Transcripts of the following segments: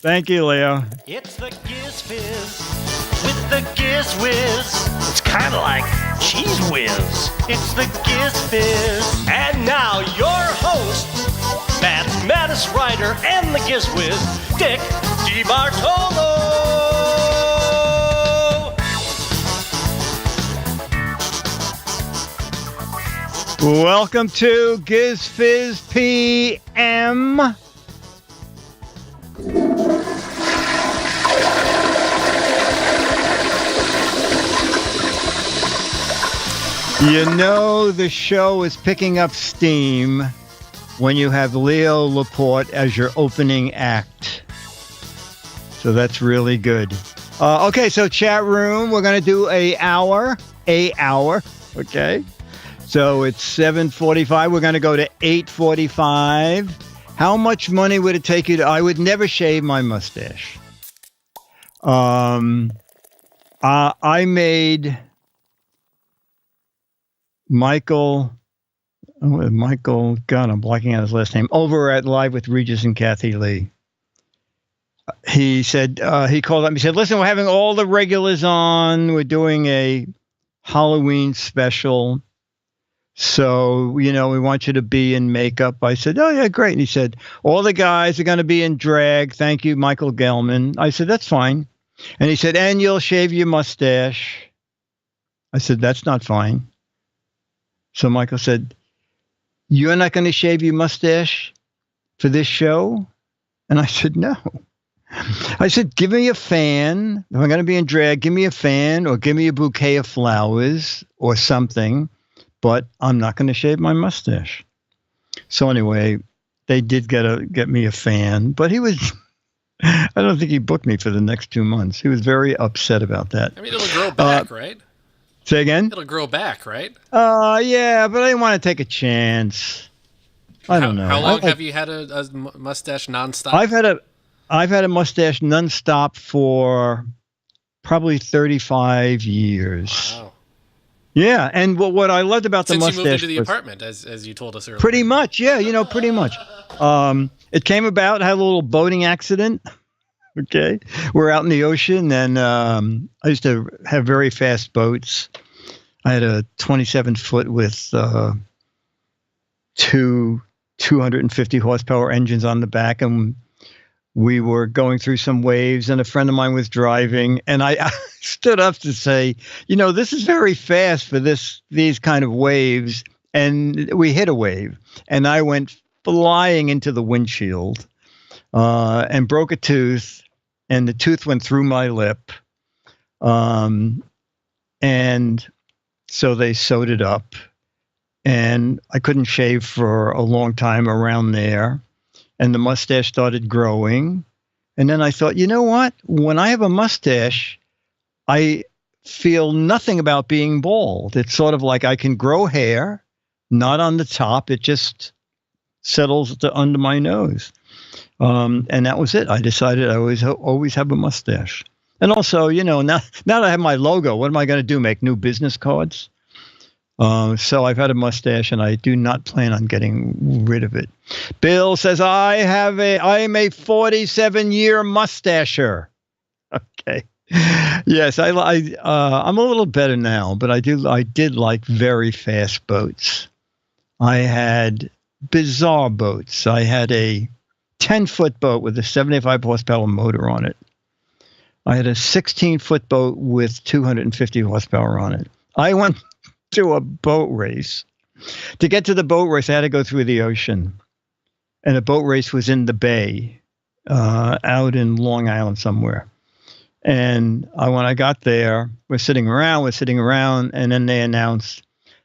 Thank you, Leo. It's the Giz Fiz with the Giz Whiz. It's kind of like Cheese Whiz. It's the Giz Fiz. And now your host, mathematics writer and the Giz Whiz, Dick DeBartolo. Welcome to GizFiz PM. You know the show is picking up steam when you have Leo Laporte as your opening act. So that's really good. Okay, so chat room, we're going to do an hour, okay? So it's 7:45. We're going to go to 8:45. How much money would it take you to... I would never shave my mustache. I made... Michael, God, I'm blocking out his last name, over at Live with Regis and Kathy Lee. He said, he called up and he said, listen, we're having all the regulars on. We're doing a Halloween special. So, you know, we want you to be in makeup. I said, oh, yeah, great. And he said, all the guys are going to be in drag. Thank you, Michael Gelman. I said, that's fine. And he said, and you'll shave your mustache. I said, that's not fine. So Michael said, you're not going to shave your mustache for this show? And I said, no. I said, give me a fan. If I'm going to be in drag, give me a fan or give me a bouquet of flowers or something. But I'm not going to shave my mustache. So anyway, they did get me a fan. But he was, I don't think he booked me for the next 2 months. He was very upset about that. I mean, it'll grow back, right? Say again? It'll grow back, right? Yeah, but I didn't want to take a chance. I don't know. How long have you had a mustache nonstop? I've had a mustache nonstop for probably 35 years. Wow. Yeah, and what I loved about the mustache... Since you moved into the apartment, as you told us earlier. Pretty much, yeah, pretty much. It came about, I had a little boating accident. Okay, we're out in the ocean, and I used to have very fast boats. I had a 27-foot with two 250 horsepower engines on the back, and we were going through some waves, and a friend of mine was driving, and I stood up to say, this is very fast for these kind of waves, and we hit a wave, and I went flying into the windshield and broke a tooth. And the tooth went through my lip. And so they sewed it up. And I couldn't shave for a long time around there. And the mustache started growing. And then I thought, you know what? When I have a mustache, I feel nothing about being bald. It's sort of like I can grow hair, not on the top. It just settles under my nose. And that was it. I decided I always have a mustache. And also, now that I have my logo, what am I going to do? Make new business cards? So I've had a mustache, and I do not plan on getting rid of it. Bill says, I am a 47-year mustacher. Okay. Yes, I'm a little better now, but I did like very fast boats. I had bizarre boats. I had a 10-foot boat with a 75 horsepower motor on it. I had a 16-foot boat with 250 horsepower on it. I went to a boat race. To get to the boat race, I had to go through the ocean. And the boat race was in the bay, out in Long Island somewhere. And when I got there, we're sitting around, and then they announced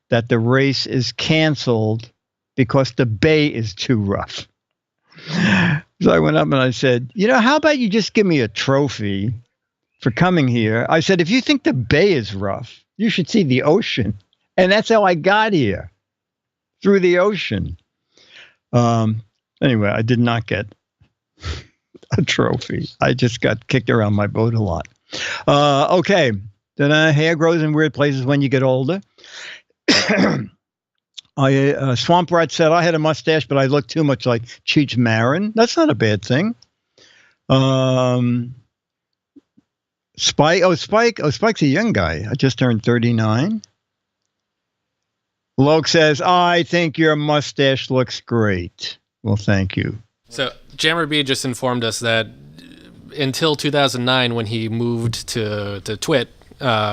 that the race is canceled because the bay is too rough. So I went up and I said, how about you just give me a trophy for coming here? I said, if you think the bay is rough, you should see the ocean. And that's how I got here, through the ocean. Anyway, I did not get a trophy. I just got kicked around my boat a lot. Okay. Then hair grows in weird places when you get older. Swamp Rat said I had a mustache, but I looked too much like Cheech Marin. That's not a bad thing. Spike's a young guy. I just turned 39. Loke says, I think your mustache looks great. Well, thank you. So Jammer B just informed us that until 2009, when he moved to Twit,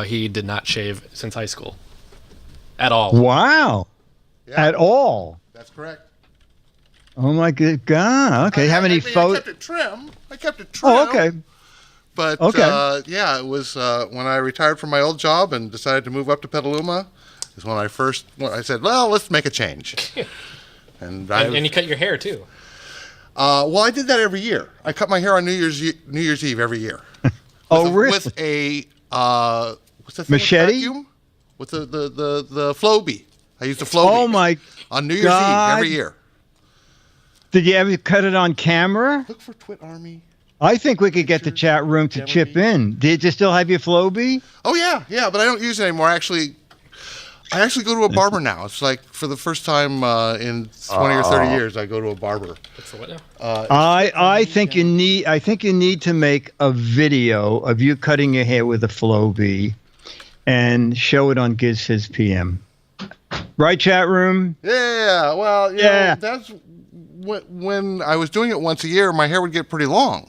he did not shave since high school. At all. Wow. Yeah, at all. That's correct. Oh, my good God. Okay, how many photos? I kept it trim. Oh, okay. But, yeah, it was when I retired from my old job and decided to move up to Petaluma is when I said, well, let's make a change. And you cut your hair, too. Well, I did that every year. I cut my hair on New Year's Eve every year. Really? With a what's that thing? Machete? Vacuum? With the Flowbee. I used the Flowbee. Oh my! On New Year's Eve every year. Did you ever cut it on camera? Look for Twit Army. I think we could get the chat room to chip in. Did you still have your Flowbee? Oh yeah, but I don't use it anymore. I actually go to a barber now. It's like for the first time in 20 or 30 years, I go to a barber. What's the what now? I think you need to make a video of you cutting your hair with a Flowbee and show it on GizFiz PM. Right, chat room? Yeah. Well, yeah. That's when I was doing it once a year. My hair would get pretty long.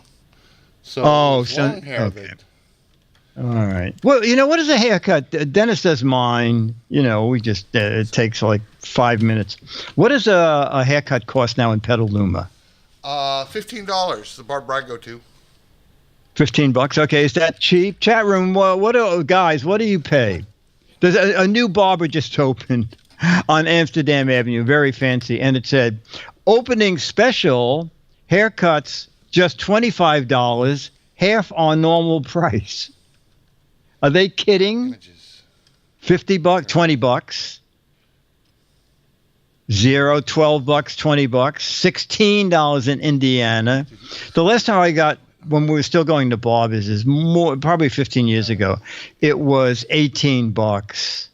So long hair. Okay. All right. Well, what is a haircut? Dennis does mine. We just it takes like 5 minutes. What does a haircut cost now in Petaluma? $15. The barber I go to. $15. Okay, is that cheap? Chat room. Well, what do you pay? There's a new barber just opened on Amsterdam Avenue, very fancy, and it said opening special haircuts just $25, half on normal price. Are they kidding? $50, $20. $0, $12, $20, $16 in Indiana. The last time I got, when we were still going to barbers, is probably 15 years ago. It was $18.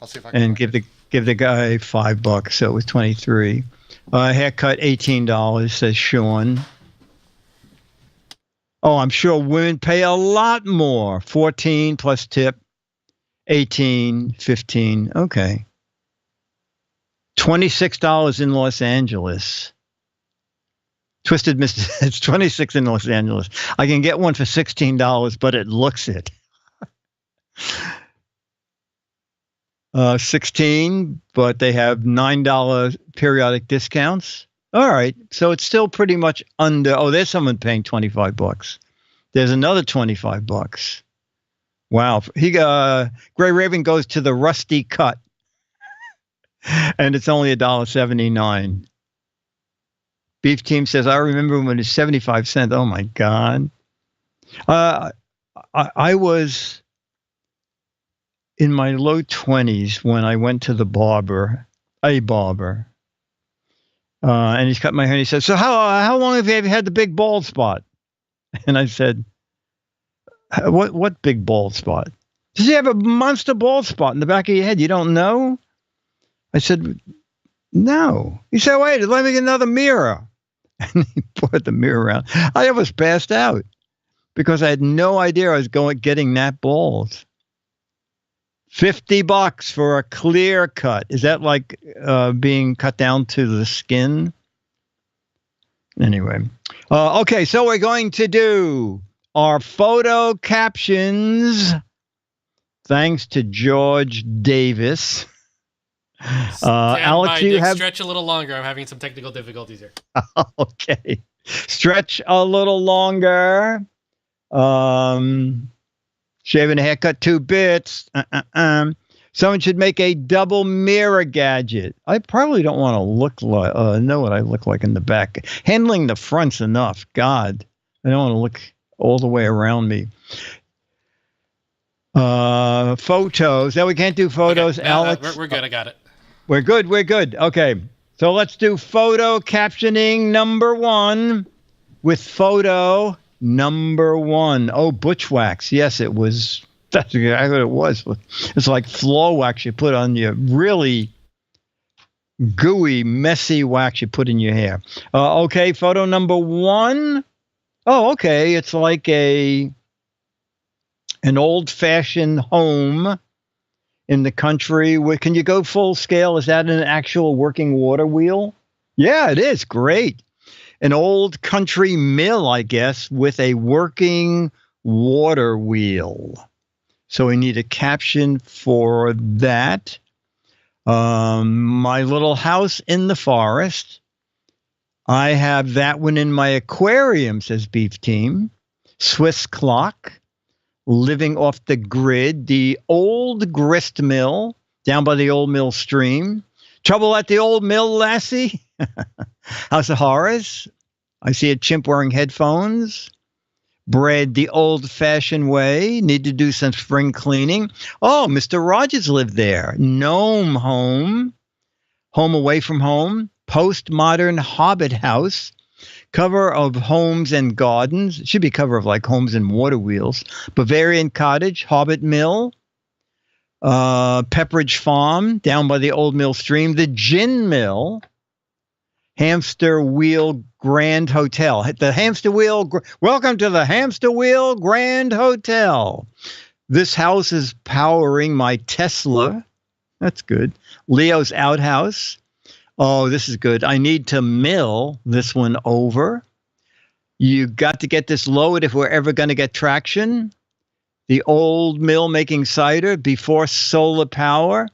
I'll see if I can. And give the guy $5, so it was 23. Haircut $18, says Sean. Oh, I'm sure women pay a lot more. 14 plus tip. 18, 15. Okay. $26 in Los Angeles. Twisted Mr. It's $26 in Los Angeles. I can get one for $16, but it looks it. 16, but they have $9 periodic discounts. All right, so it's still pretty much under. Oh, there's someone paying $25. There's another $25. Wow, Gray Raven goes to the Rusty Cut, and it's only $1.79. Beef Team says, I remember when it was 75 cents. Oh my God. I was in my low 20s when I went to the barber, and he's cut my hair and he said, so how long have you had the big bald spot? And I said, what big bald spot? Does he have a monster bald spot in the back of your head? You don't know? I said, no. He said, wait, let me get another mirror. And he put the mirror around. I was passed out because I had no idea I was getting that bald. $50 for a clear cut. Is that like being cut down to the skin? Anyway. Okay, so we're going to do our photo captions. Thanks to George Davis. Alex, you have stretch a little longer. I'm having some technical difficulties here. Okay. Stretch a little longer. Shaving a haircut 2 bits. Someone should make a double mirror gadget. I probably don't want to look like know what I look like in the back. Handling the front's enough. God, I don't want to look all the way around me. Photos. Now we can't do photos, okay, Alex. We're good. I got it. We're good. Okay. So let's do photo captioning number 1 with photo number 1. Oh, butch wax. Yes, it was. That's exactly what it was. It's like floor wax you put on your really gooey, messy wax you put in your hair. Okay, photo number 1. Oh, okay. It's like an old-fashioned home in the country. Can you go full scale? Is that an actual working water wheel? Yeah, it is. Great. An old country mill, I guess, with a working water wheel. So we need a caption for that. My little house in the forest. I have that one in my aquarium, says Beef Team. Swiss clock. Living off the grid. The old grist mill down by the old mill stream. Trouble at the old mill, lassie? House of Horrors. I see a chimp wearing headphones. Bread the old-fashioned way. Need to do some spring cleaning. Oh, Mr. Rogers lived there. Gnome home. Home away from home. Postmodern Hobbit house. Cover of Homes and Gardens. It should be cover of like Homes and Water Wheels. Bavarian Cottage. Hobbit Mill. Pepperidge Farm. Down by the old mill stream. The Gin Mill. Hamster Wheel Grand Hotel. The Hamster Wheel. Welcome to the Hamster Wheel Grand Hotel. This house is powering my Tesla. That's good. Leo's outhouse. Oh, this is good. I need to mill this one over. You got to get this lowered if we're ever going to get traction. The old mill making cider before solar power.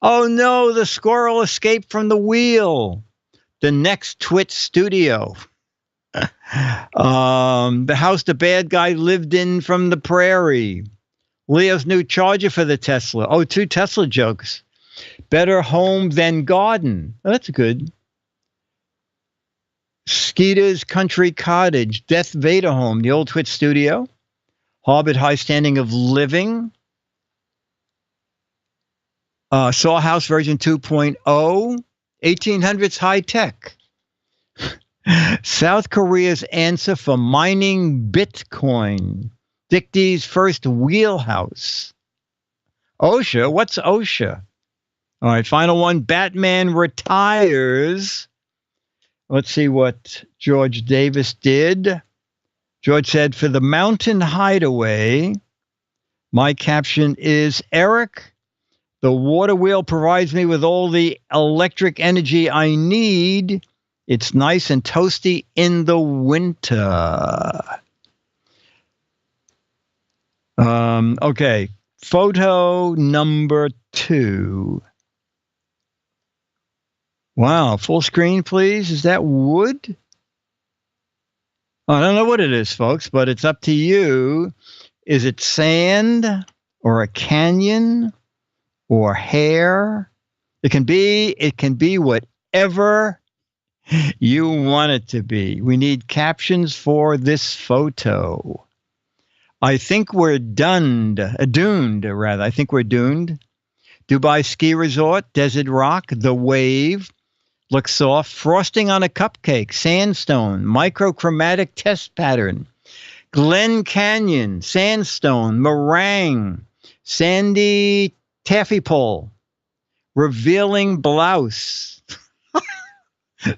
Oh no, the squirrel escaped from the wheel. The next Twit studio. The house the bad guy lived in from the prairie. Leo's new charger for the Tesla. Oh, 2 Tesla jokes. Better home than garden. Oh, that's good. Skeeter's Country Cottage. Death Vader home. The old Twit studio. Hobbit high standing of living. Saw House version 2.0. 1800s high tech. South Korea's answer for mining Bitcoin. Dick D's first wheelhouse. OSHA? What's OSHA? All right, final one. Batman retires. Let's see what George Davis did. George said, for the mountain hideaway, my caption is, Eric, the water wheel provides me with all the electric energy I need. It's nice and toasty in the winter. Okay, photo number 2. Wow, full screen, please. Is that wood? I don't know what it is, folks, but it's up to you. Is it sand or a canyon? Or hair. It can be whatever you want it to be. We need captions for this photo. I think we're doomed. I think we're doomed. Dubai Ski Resort, Desert Rock, The Wave, looks soft, frosting on a cupcake, sandstone, microchromatic test pattern, Glen Canyon, sandstone, meringue, sandy taffy pole, revealing blouse.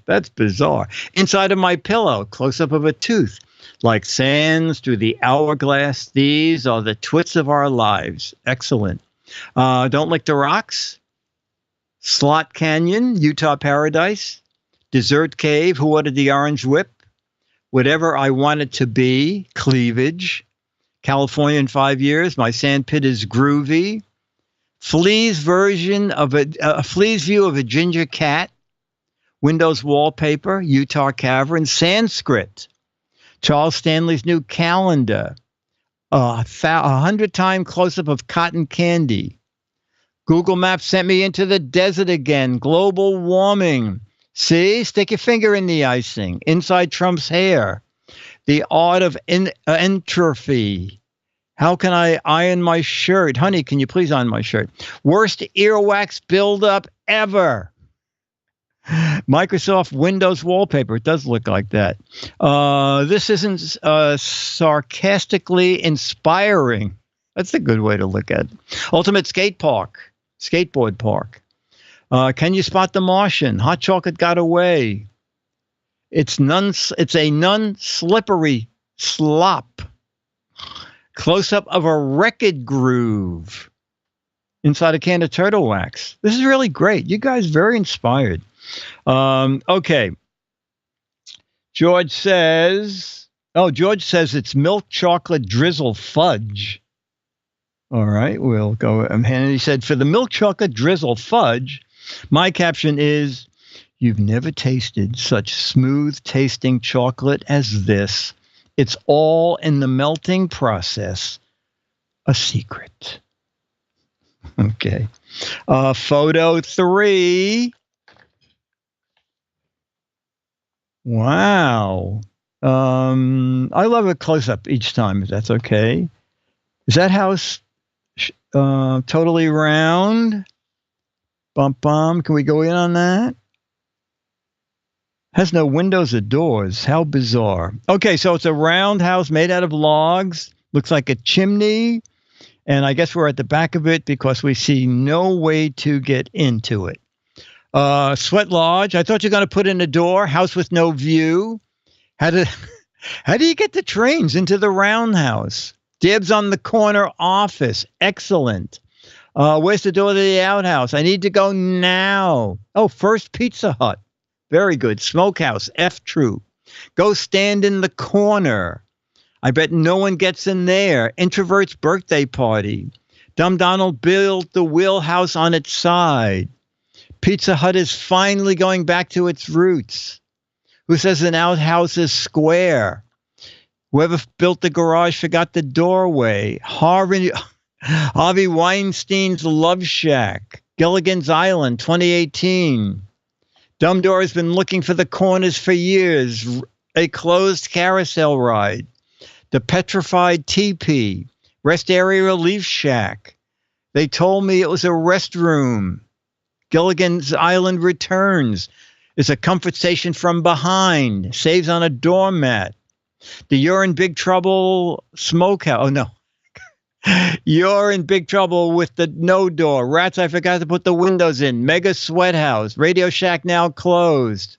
That's bizarre. Inside of my pillow, close-up of a tooth, like sands through the hourglass. These are the twits of our lives. Excellent. Don't Lick the Rocks. Slot Canyon, Utah Paradise. Desert Cave, Who Ordered the Orange Whip. Whatever I Want It to Be, Cleavage. California in 5 years, my sand pit is groovy. Flea's version of Flea's view of a ginger cat. Windows wallpaper, Utah Cavern, Sanskrit. Charles Stanley's new calendar. 100-time close-up of cotton candy. Google Maps sent me into the desert again. Global warming. See? Stick your finger in the icing. Inside Trump's hair. The art of entropy. How can I iron my shirt? Honey, can you please iron my shirt? Worst earwax buildup ever. Microsoft Windows wallpaper. It does look like that. This isn't sarcastically inspiring. That's a good way to look at it. Ultimate skateboard park. Can you spot the Martian? Hot chocolate got away. It's a non-slippery slop. Close-up of a record groove inside a can of turtle wax. This is really great. You guys very inspired. Okay. George says it's milk chocolate drizzle fudge. All right, we'll go. And he said, for the milk chocolate drizzle fudge, my caption is, you've never tasted such smooth tasting chocolate as this. It's all in the melting process. A secret. Okay. Photo 3. Wow. I love a close-up each time, if that's okay. Is that house totally round? Bum. Can we go in on that? Has no windows or doors. How bizarre. Okay, so it's a round house made out of logs. Looks like a chimney. And I guess we're at the back of it because we see no way to get into it. Sweat Lodge. I thought you were going to put in a door. House with no view. How do you get the trains into the roundhouse? Dibs on the corner office. Excellent. Where's the door to the outhouse? I need to go now. Oh, First Pizza Hut. Very good. Smokehouse. F true. Go stand in the corner. I bet no one gets in there. Introvert's birthday party. Dumb Donald built the wheelhouse on its side. Pizza Hut is finally going back to its roots. Who says an outhouse is square? Whoever built the garage forgot the doorway. Harvey Weinstein's Love Shack. Gilligan's Island, 2018. Dumb Door has been looking for the corners for years. A closed carousel ride. The Petrified Teepee. Rest Area Relief Shack. They told me it was a restroom. Gilligan's Island Returns. Is a comfort station from behind. Saves on a doormat. The You're in Big Trouble Smokehouse. Oh, no. You're in big trouble with the no door. Rats, I forgot to put the windows in. Mega Sweat House. Radio Shack now closed.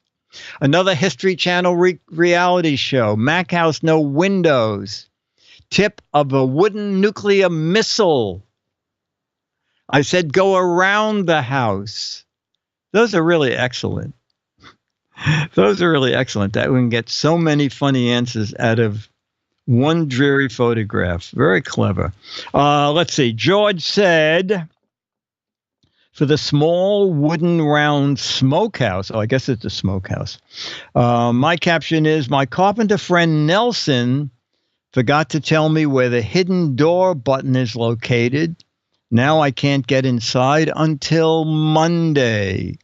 Another History Channel reality show. Mac House, no windows. Tip of a wooden nuclear missile. I said go around the house. Those are really excellent. Those are really excellent. That we can get so many funny answers out of one dreary photograph. Very clever. Let's see. George said, for the small wooden round smokehouse. Oh, I guess it's a smokehouse. My caption is, my carpenter friend Nelson forgot to tell me where the hidden door button is located. Now I can't get inside until Monday.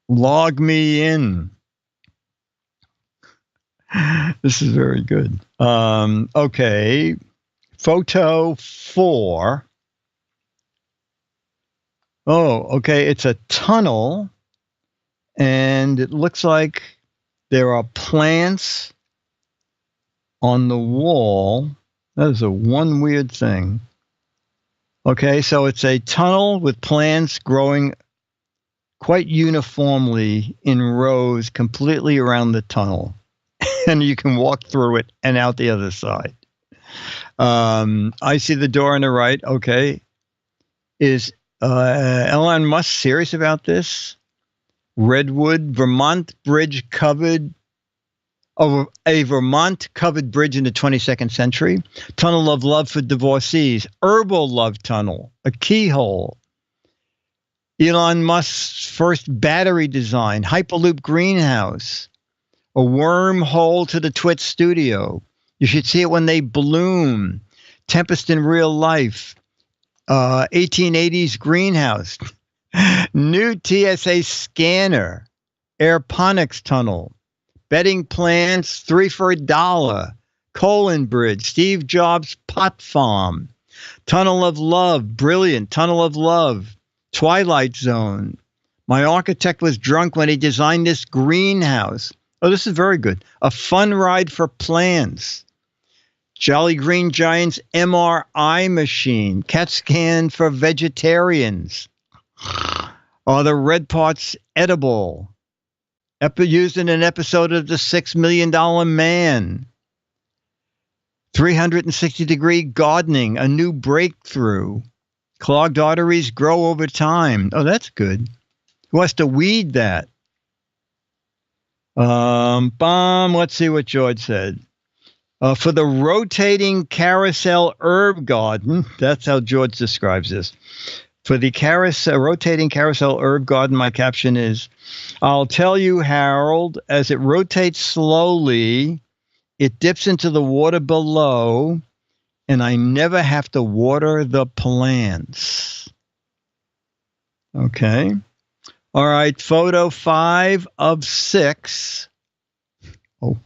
Log me in. This is very good. Okay. Photo 4. Oh, okay. It's a tunnel, and it looks like there are plants on the wall. That is one weird thing. Okay, so it's a tunnel with plants growing quite uniformly in rows completely around the tunnel. And you can walk through it and out the other side. I see the door on the right. Okay. Is Elon Musk serious about this? Redwood, Vermont bridge covered. Oh, a Vermont covered bridge in the 22nd century. Tunnel of love for divorcees. Herbal love tunnel. A keyhole. Elon Musk's first battery design. Hyperloop greenhouse. A wormhole to the Twit studio. You should see it when they bloom. Tempest in real life. 1880s greenhouse. New TSA scanner. Aeroponics tunnel. Bedding plants, 3 for $1. Colon Bridge. Steve Jobs pot farm. Tunnel of love. Brilliant. Tunnel of love. Twilight Zone. My architect was drunk when he designed this greenhouse. Oh, this is very good. A fun ride for plants. Jolly Green Giant's MRI machine. CAT scan for vegetarians. Are the red parts edible? used in an episode of The $6 Million Man. 360-degree gardening, a new breakthrough. Clogged arteries grow over time. Oh, that's good. Who has to weed that? Let's see what George said. For the rotating carousel herb garden, that's how George describes this. For the rotating carousel herb garden, my caption is, I'll tell you, Harold, as it rotates slowly, it dips into the water below, and I never have to water the plants. Okay. All right, photo 5 of 6. Oh,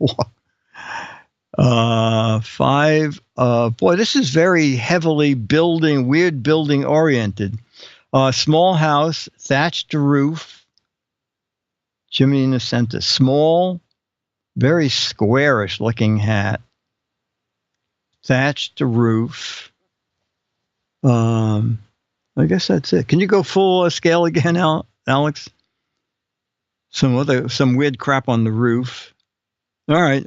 boy, this is very heavily weird building oriented. Small house, thatched roof, chimney in the center. Small, very squarish looking hat. Thatched roof. I guess that's it. Can you go full scale again, Alex? Some weird crap on the roof. All right,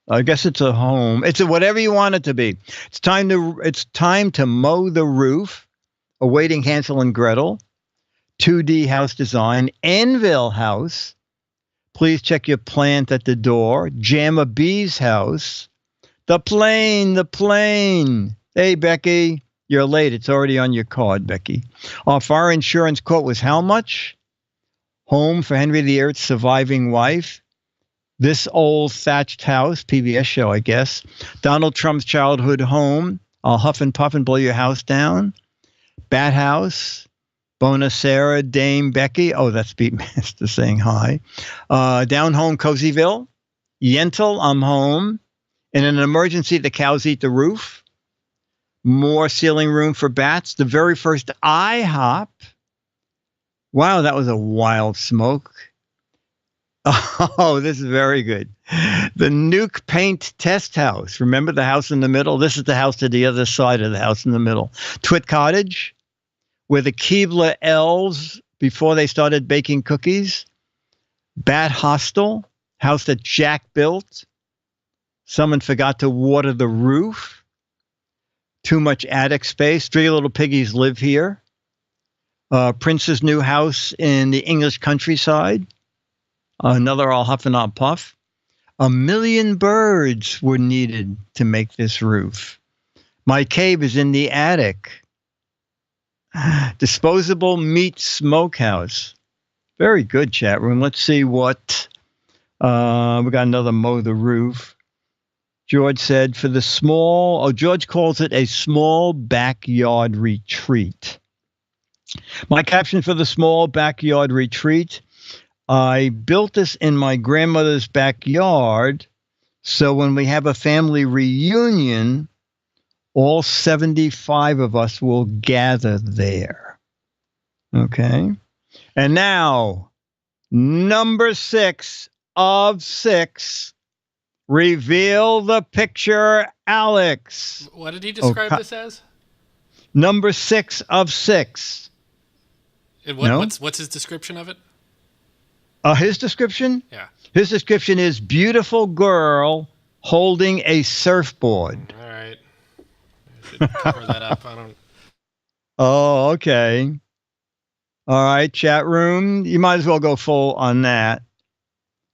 I guess it's a home. It's whatever you want it to be. It's time to mow the roof. Awaiting Hansel and Gretel. 2D house design. Anvil house. Please check your plant at the door. Jamma Bee's house. The plane. Hey, Becky, you're late. It's already on your card, Becky. Our insurance quote was how much? Home for Henry VIII's surviving wife. This Old Thatched House, PBS show, I guess. Donald Trump's childhood home. I'll huff and puff and blow your house down. Bat House. Bonacera, Dame Becky. Oh, that's Beatmaster saying hi. Down home, Cozyville. Yentl, I'm home. In an emergency, the cows eat the roof. More ceiling room for bats. The very first IHOP. Wow, that was a wild smoke. Oh, this is very good. The Nuke Paint Test House. Remember the house in the middle? This is the house to the other side of the house in the middle. Twit Cottage, where the Keebler elves, before they started baking cookies. Bat Hostel, house that Jack built. Someone forgot to water the roof. Too much attic space. 3 little piggies live here. Prince's new house in the English countryside. Another I'll huff and I'll puff. 1 million birds were needed to make this roof. My cave is in the attic. Disposable meat smokehouse. Very good, chat room. Let's see what... we got another mow the roof. George said for the George calls it a small backyard retreat. My caption for the small backyard retreat: I built this in my grandmother's backyard, so when we have a family reunion, all 75 of us will gather there. Okay. And now, number 6 of 6. Reveal the picture, Alex. What did he describe this as? Number 6 of 6. And what's his description of it? His description? Yeah. His description is beautiful girl holding a surfboard. All right. I should cover that up. I don't... Oh, okay. All right, chat room. You might as well go full on that.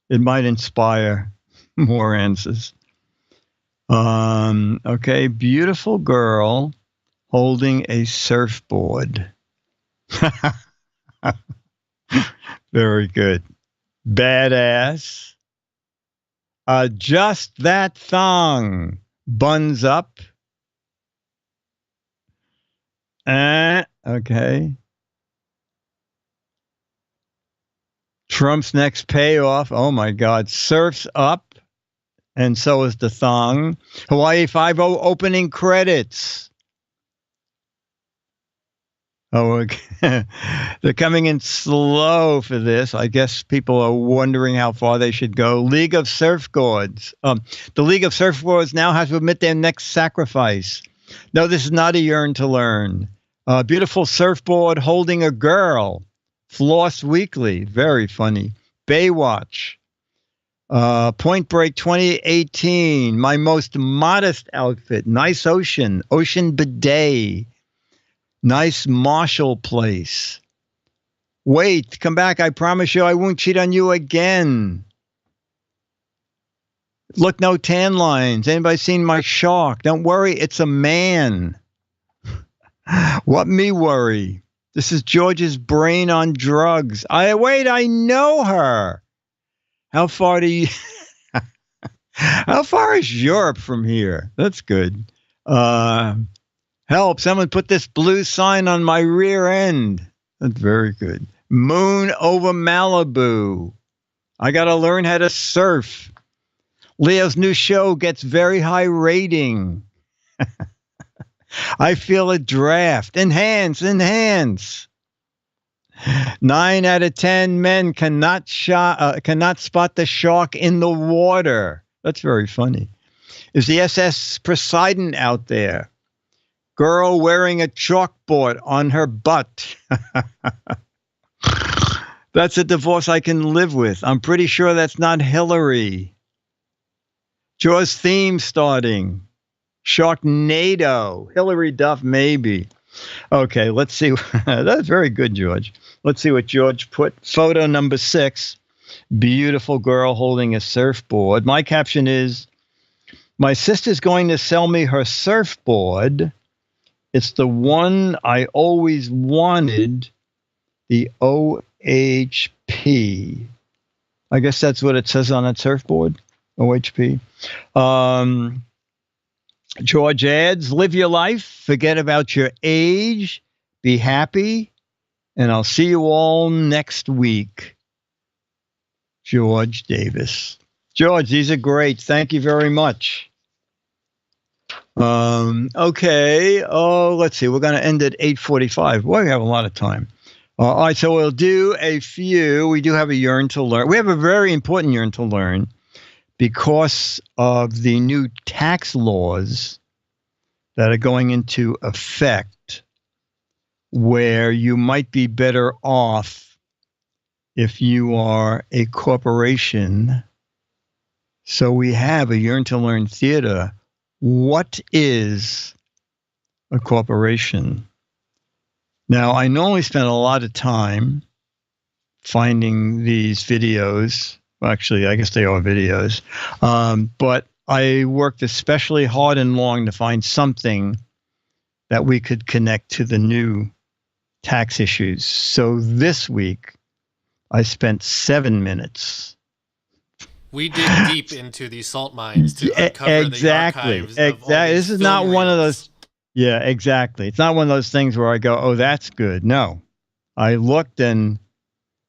It might inspire more answers. Okay, beautiful girl holding a surfboard. Very good. Badass. Just that thong. Buns up. Okay. Trump's next payoff. Oh my God. Surf's up. And so is the thong. Hawaii 5-0 opening credits. Oh, okay. They're coming in slow for this. I guess people are wondering how far they should go. League of Surfboards. The League of Surfboards now has to admit their next sacrifice. No, this is not a yearn to learn. Beautiful surfboard holding a girl. Floss Weekly. Very funny. Baywatch. Point Break 2018. My most modest outfit. Nice ocean bidet. Nice Marshall place. Wait, come back. I promise you I won't cheat on you again. Look, no tan lines. Anybody seen my shark? Don't worry, it's a man. What me worry? This is George's brain on drugs. I know her. How far how far is Europe from here? That's good. Help, someone put this blue sign on my rear end. That's very good. Moon over Malibu. I got to learn how to surf. Leo's new show gets very high rating. I feel a draft. Enhance. 9 out of 10 men cannot spot the shark in the water. That's very funny. Is the SS Poseidon out there? Girl wearing a chalkboard on her butt. That's a divorce I can live with. I'm pretty sure that's not Hillary. Jaws theme starting. Sharknado. Hillary Duff, maybe. Okay, let's see. That's very good, George. Let's see what George put. Photo number 6. Beautiful girl holding a surfboard. My caption is, my sister's going to sell me her surfboard. It's the one I always wanted, the OHP. I guess that's what it says on that surfboard, OHP. George adds, live your life, forget about your age, be happy, and I'll see you all next week. George Davis. George, these are great. Thank you very much. Okay. Oh, let's see. We're going to end at 8:45. Boy, we have a lot of time. All right. So we'll do a few. We do have a yearn to learn. We have a very important yearn to learn because of the new tax laws that are going into effect, where you might be better off if you are a corporation. So we have a yearn to learn theater. What is a corporation? Now, I normally spend a lot of time finding these videos. Well, actually, I guess they are videos. But I worked especially hard and long to find something that we could connect to the new tax issues. So this week, I spent 7 minutes. We dig deep into the salt mines to uncover the archives. Exactly. This is not one of those. Yeah, exactly. It's not one of those things where I go, oh, that's good. No. I looked and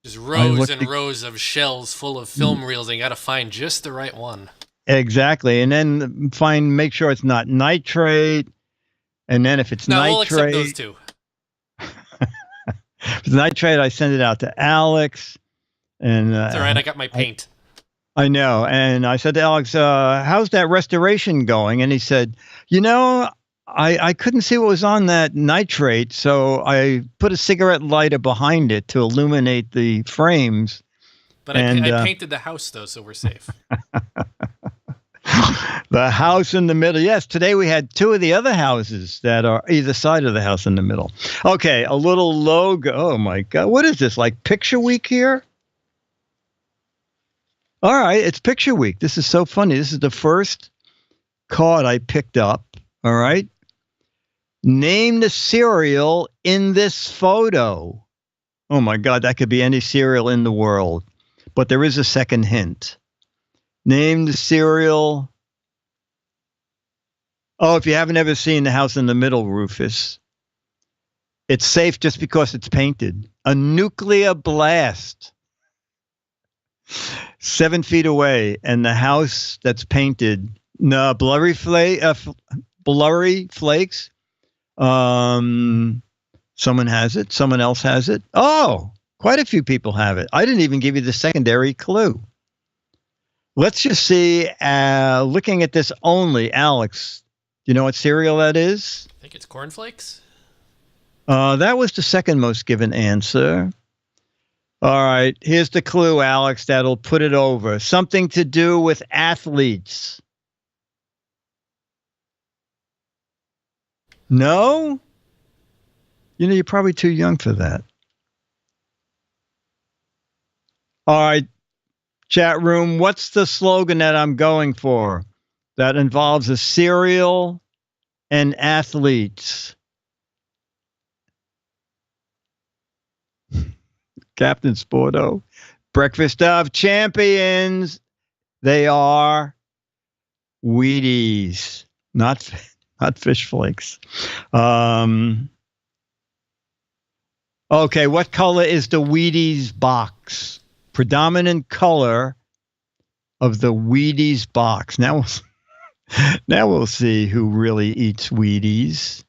just rows and rows of shells full of film reels, and you got to find just the right one. Exactly. And then make sure it's not nitrate. And then if it's nitrate. We'll accept those two. If it's nitrate, I send it out to Alex. And it's all right. I got my paint. I know. And I said to Alex, how's that restoration going? And he said, I couldn't see what was on that nitrate, so I put a cigarette lighter behind it to illuminate the frames. But I painted the house, though, so we're safe. The house in the middle. Yes, today we had 2 of the other houses that are either side of the house in the middle. Okay, a little logo. Oh, my God. What is this, like Picture Week here? All right, it's Picture Week. This is so funny. This is the first card I picked up. All right. Name the cereal in this photo. Oh, my God, that could be any cereal in the world. But there is a second hint. Name the cereal. Oh, if you haven't ever seen The House in the Middle, Rufus, it's safe just because it's painted. A nuclear blast. 7 feet away, and the house that's painted, no, blurry flakes. Someone has it. Someone else has it. Oh, quite a few people have it. I didn't even give you the secondary clue. Let's just see. Looking at this only, Alex, do you know what cereal that is? I think it's cornflakes. That was the second most given answer. All right. Here's the clue, Alex, that'll put it over. Something to do with athletes. No? You're probably too young for that. All right. Chat room, what's the slogan that I'm going for that involves a cereal and athletes? Captain Sporto. Breakfast of Champions. They are Wheaties, not fish flakes. Okay, what color is the Wheaties box? Predominant color of the Wheaties box. Now we'll see who really eats Wheaties.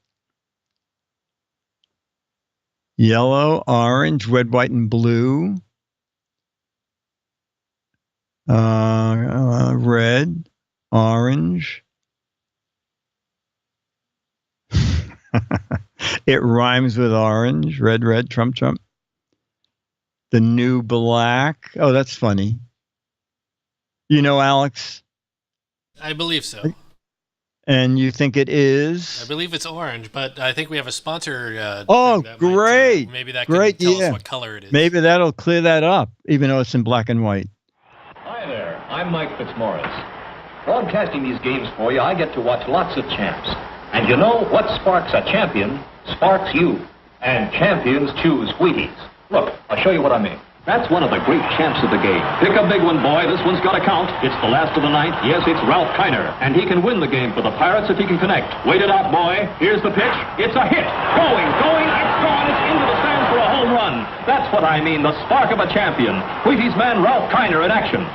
Yellow, orange, red, white, and blue. Red, orange. It rhymes with orange. Red, red, Trump, Trump. The new black. Oh, that's funny. Alex? I believe so. And you think it is? I believe it's orange, but I think we have a sponsor. Oh, great. Maybe that can tell us what color it is. Maybe that'll clear that up, even though it's in black and white. Hi there. I'm Mike Fitzmaurice. Broadcasting these games for you, I get to watch lots of champs. And you know what sparks a champion sparks you. And champions choose Wheaties. Look, I'll show you what I mean. That's one of the great champs of the game. Pick a big one, boy. This one's got to count. It's the last of the ninth. Yes, it's Ralph Kiner. And he can win the game for the Pirates if he can connect. Wait it out, boy. Here's the pitch. It's a hit. Going. It's gone. It's into the stands for a home run. That's what I mean, the spark of a champion. Wheaties man Ralph Kiner in action.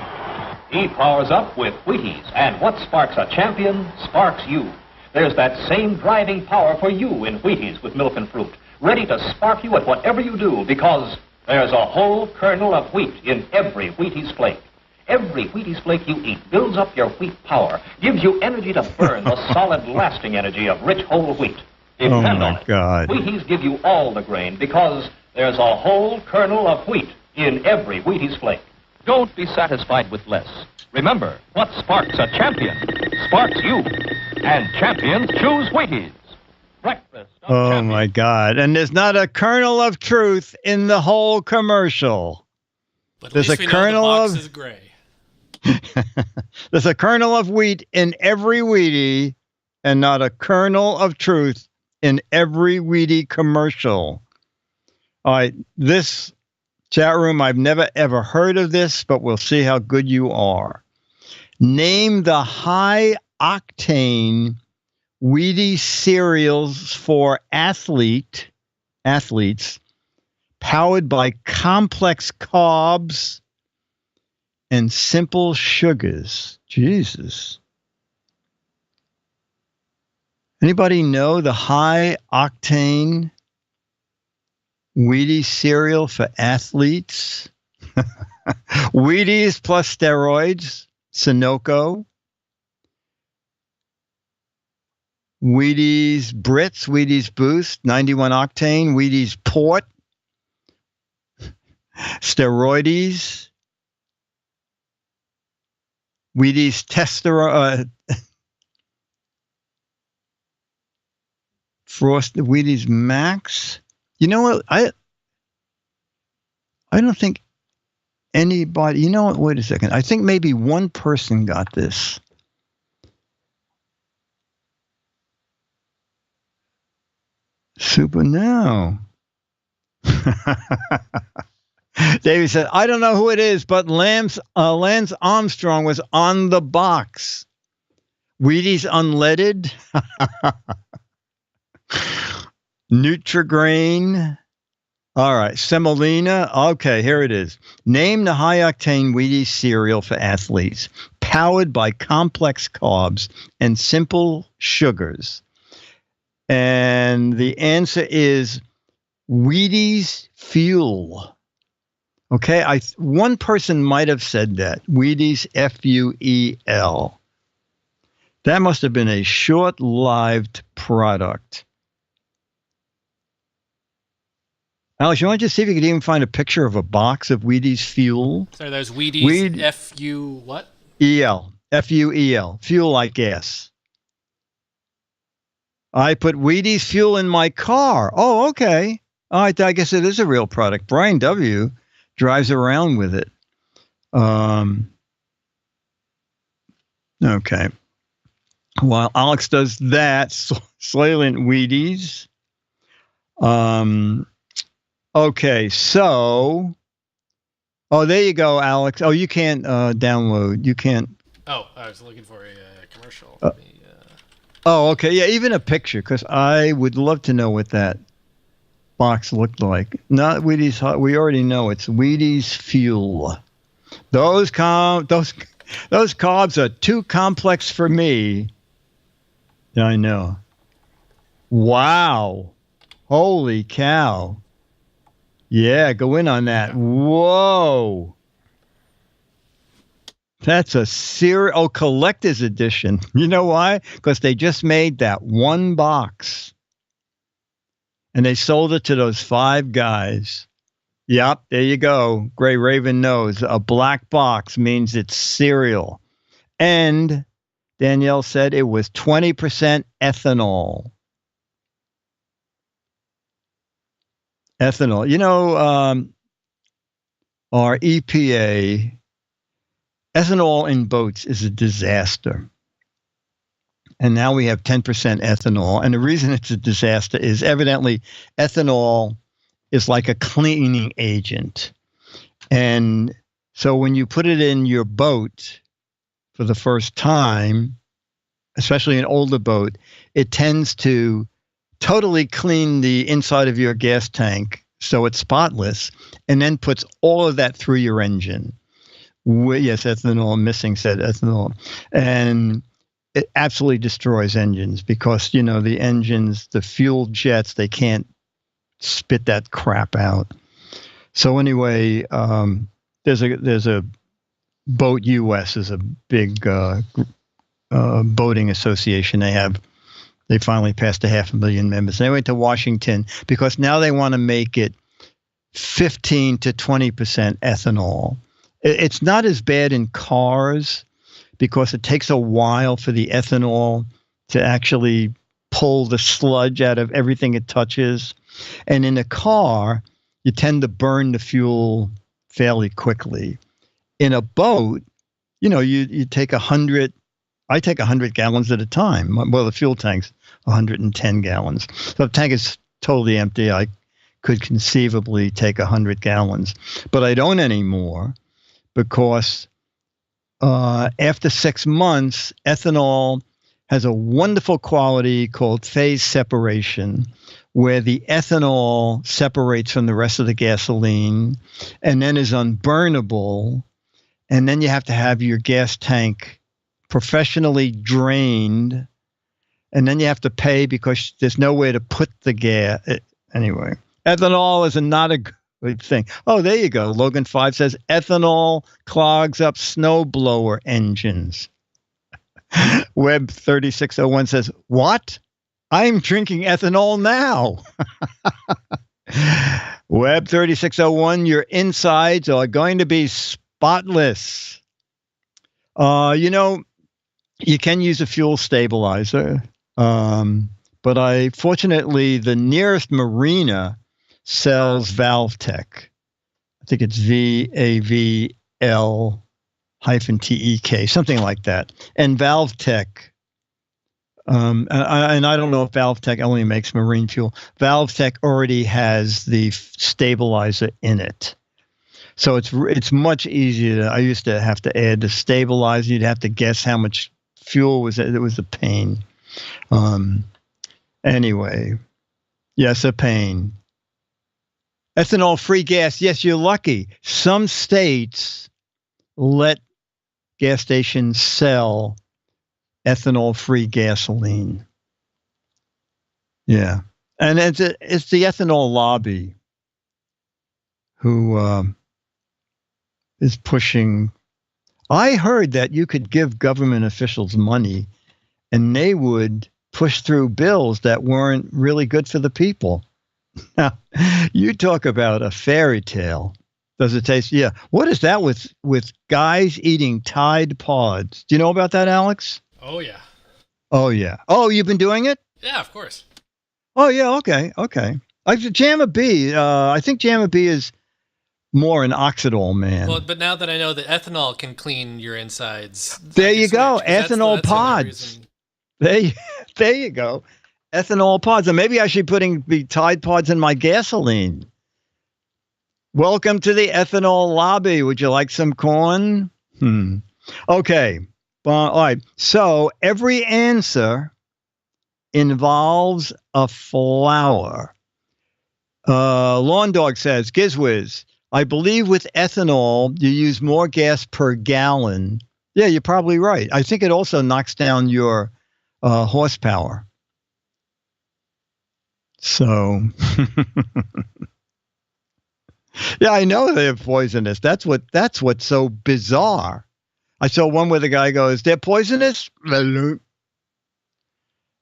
He powers up with Wheaties. And what sparks a champion sparks you. There's that same driving power for you in Wheaties with milk and fruit. Ready to spark you at whatever you do because there's a whole kernel of wheat in every Wheaties flake. Every Wheaties flake you eat builds up your wheat power, gives you energy to burn the solid, lasting energy of rich whole wheat. Depend on it. God. Wheaties give you all the grain because there's a whole kernel of wheat in every Wheaties flake. Don't be satisfied with less. Remember, what sparks a champion sparks you. And champions choose Wheaties. Breakfast of champions. My God. And there's not a kernel of truth in the whole commercial. But there's a kernel the box is gray. There's a kernel of wheat in every Wheatie and not a kernel of truth in every Wheatie commercial. All right, this chat room, I've never ever heard of this, but we'll see how good you are. Name the high octane Wheaties cereals for athletes powered by complex carbs and simple sugars. Jesus. Anybody know the high octane Wheaties cereal for athletes? Wheaties plus steroids, Sunoco. Wheaties Brits, Wheaties Boost, 91 octane, Wheaties Port, steroids, Wheaties Frosted Wheaties Max. You know what? I don't think anybody. You know what? Wait a second. I think maybe one person got this. Super now. David said, I don't know who it is, but Lance Armstrong was on the box. Wheaties unleaded. Nutrigrain. All right. Semolina. Okay, here it is. Name the high-octane Wheaties cereal for athletes, powered by complex carbs and simple sugars. And the answer is Wheaties Fuel. Okay, one person might have said that. Wheaties, Fuel. That must have been a short-lived product. Alex, you want to just see if you could even find a picture of a box of Wheaties Fuel? Sorry, there's Wheaties, F-U what? E-L. F-U-E-L. Fuel like gas. I put Wheaties Fuel in my car. Oh, okay. All right, I guess it is a real product. Brian W. drives around with it. Okay. While Alex does that, Soylent Wheaties. Okay, so... Oh, there you go, Alex. Oh, you can't download. You can't... Oh, I was looking for a commercial. Oh, okay. Yeah, even a picture, because I would love to know what that box looked like. Not Wheaties Hot. We already know it's Wheaties Fuel. Those carbs are too complex for me. Yeah, I know. Wow. Holy cow. Yeah, go in on that. Whoa. That's a collector's edition. You know why? Because they just made that one box. And they sold it to those 5 guys. Yep, there you go. Gray Raven knows. A black box means it's cereal. And Danielle said it was 20% ethanol. Ethanol. You know, our EPA, ethanol in boats is a disaster. And now we have 10% ethanol. And the reason it's a disaster is evidently ethanol is like a cleaning agent. And so when you put it in your boat for the first time, especially an older boat, it tends to totally clean the inside of your gas tank so it's spotless, and then puts all of that through your engine. Yes, ethanol, missing said ethanol. And it absolutely destroys engines because, you know, the engines, the fuel jets, they can't spit that crap out. So anyway, there's a Boat US is a big boating association. They finally passed 500,000 members. They went to Washington because now they want to make it 15 to 20% ethanol. It's not as bad in cars because it takes a while for the ethanol to actually pull the sludge out of everything it touches. And in a car, you tend to burn the fuel fairly quickly. In a boat, you know, you take 100, I take 100 gallons at a time. Well, the fuel tank's 110 gallons. So if the tank is totally empty, I could conceivably take 100 gallons. But I don't anymore because after 6 months, ethanol has a wonderful quality called phase separation, where the ethanol separates from the rest of the gasoline and then is unburnable. And then you have to have your gas tank professionally drained. And then you have to pay because there's nowhere to put the gas. Anyway, ethanol is not a good thing. Oh, there you go. Logan 5 says ethanol clogs up snowblower engines. Web 3601 says, what? I'm drinking ethanol now. Web 3601, your insides are going to be spotless. You know, you can use a fuel stabilizer, but fortunately, the nearest marina sells ValveTech. I think it's VAVL-TEK, something like that. And ValveTech, and I don't know if ValveTech only makes marine fuel. ValveTech already has the stabilizer in it. So it's much easier. I used to have to add the stabilizer. You'd have to guess how much fuel was it. It was a pain. Anyway, yes, a pain. Ethanol-free gas. Yes, you're lucky. Some states let gas stations sell ethanol-free gasoline. Yeah, and it's the ethanol lobby who is pushing. I heard that you could give government officials money and they would push through bills that weren't really good for the people. Now, you talk about a fairy tale. Does it taste? Yeah. What is that with guys eating Tide Pods? Do you know about that, Alex? Oh, yeah. Oh, yeah. Oh, you've been doing it? Yeah, of course. Oh, yeah. Okay. Jamma B. I think Jamma B is more an oxidol man. Well, but now that I know that ethanol can clean your insides, there you go. Ethanol pods. There you go. Ethanol pods. And maybe I should be putting the Tide Pods in my gasoline. Welcome to the ethanol lobby. Would you like some corn? Okay. All right. So every answer involves a flower. Lawn Dog says, GizWiz, I believe with ethanol, you use more gas per gallon. Yeah, you're probably right. I think it also knocks down your horsepower. So, yeah, I know they're poisonous. That's what's so bizarre. I saw one where the guy goes, "They're poisonous."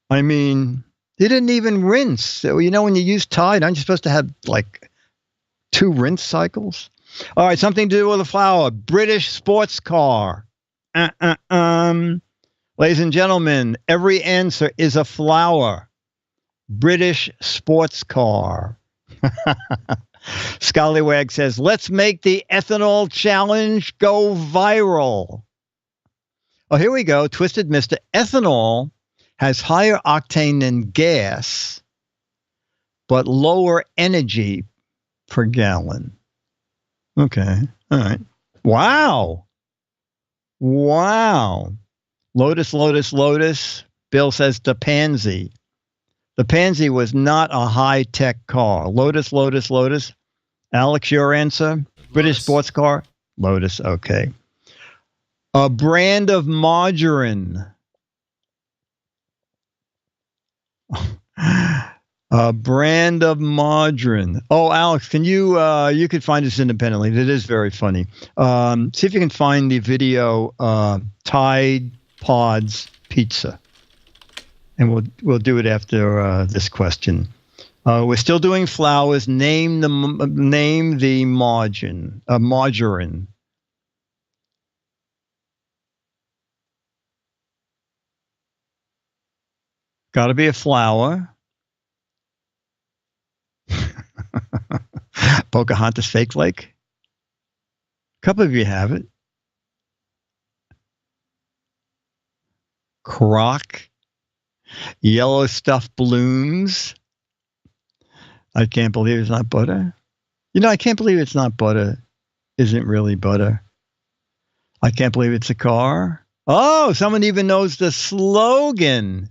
I mean, he didn't even rinse. So, when you use Tide, aren't you supposed to have like 2 rinse cycles? All right, something to do with a flower. British sports car. Ladies and gentlemen, every answer is a flower. British sports car. Scallywag says, let's make the ethanol challenge go viral. Oh, here we go. Twisted Mister. Ethanol has higher octane than gas, but lower energy per gallon. Okay. All right. Wow. Lotus. Bill says the Pansy. The Pansy was not a high-tech car. Lotus. Alex, your answer? British sports car? Lotus, okay. A brand of margarine. A brand of margarine. Oh, Alex, can you could find this independently. It is very funny. See if you can find the video Tide Pods Pizza. And we'll do it after this question. We're still doing flowers. Name the margarine. Got to be a flower. Pocahontas fake lake. A couple of you have it. Croc. Yellow stuffed balloons. I can't believe it's not butter. I can't believe it's not butter. Isn't really butter. I can't believe it's a car. Oh, someone even knows the slogan.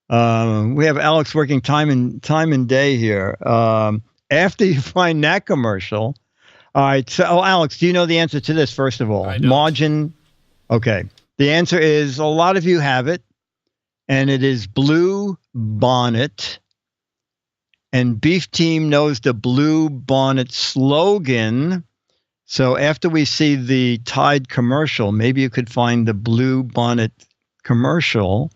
We have Alex working time and day here. After you find that commercial, all right. So, Alex, do you know the answer to this? First of all, margin. Okay, the answer is a lot of you have it, and it is Blue Bonnet. And Beef Team knows the Blue Bonnet slogan. So after we see the Tide commercial, maybe you could find the Blue Bonnet commercial.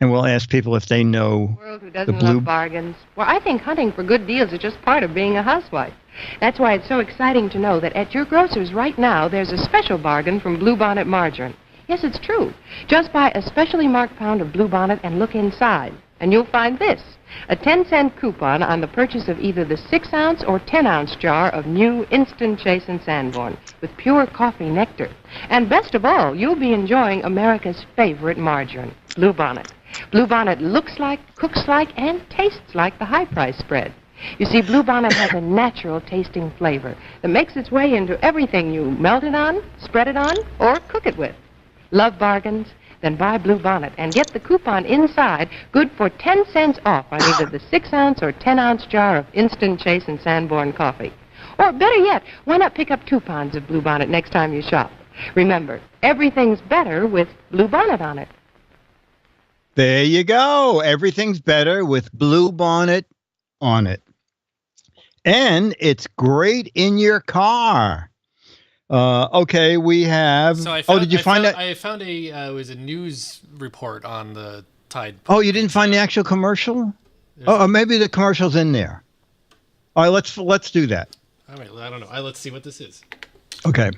And we'll ask people if they know World who doesn't love bargains. Well, I think hunting for good deals is just part of being a housewife. That's why it's so exciting to know that at your grocer's right now, there's a special bargain from Blue Bonnet margarine. Yes, it's true. Just buy a specially marked pound of Blue Bonnet and look inside, and you'll find this, a 10-cent coupon on the purchase of either the 6-ounce or 10-ounce jar of new Instant Chase and Sanborn with pure coffee nectar. And best of all, you'll be enjoying America's favorite margarine, Blue Bonnet. Blue Bonnet looks like, cooks like, and tastes like the high-price spread. You see, Blue Bonnet has a natural-tasting flavor that makes its way into everything you melt it on, spread it on, or cook it with. Love bargains? Then buy Blue Bonnet and get the coupon inside good for 10 cents off on either the 6-ounce or 10-ounce jar of Instant Chase and Sanborn coffee. Or better yet, why not pick up 2 pounds of Blue Bonnet next time you shop? Remember, everything's better with Blue Bonnet on it. There you go. Everything's better with Blue Bonnet on it. And it's great in your car. We have... So did you find that? I found it was a news report on the Tide. Oh, you didn't find the actual commercial? Oh, maybe the commercial's in there. All right, let's do that. All right, I don't know. Let's see what this is. Okay.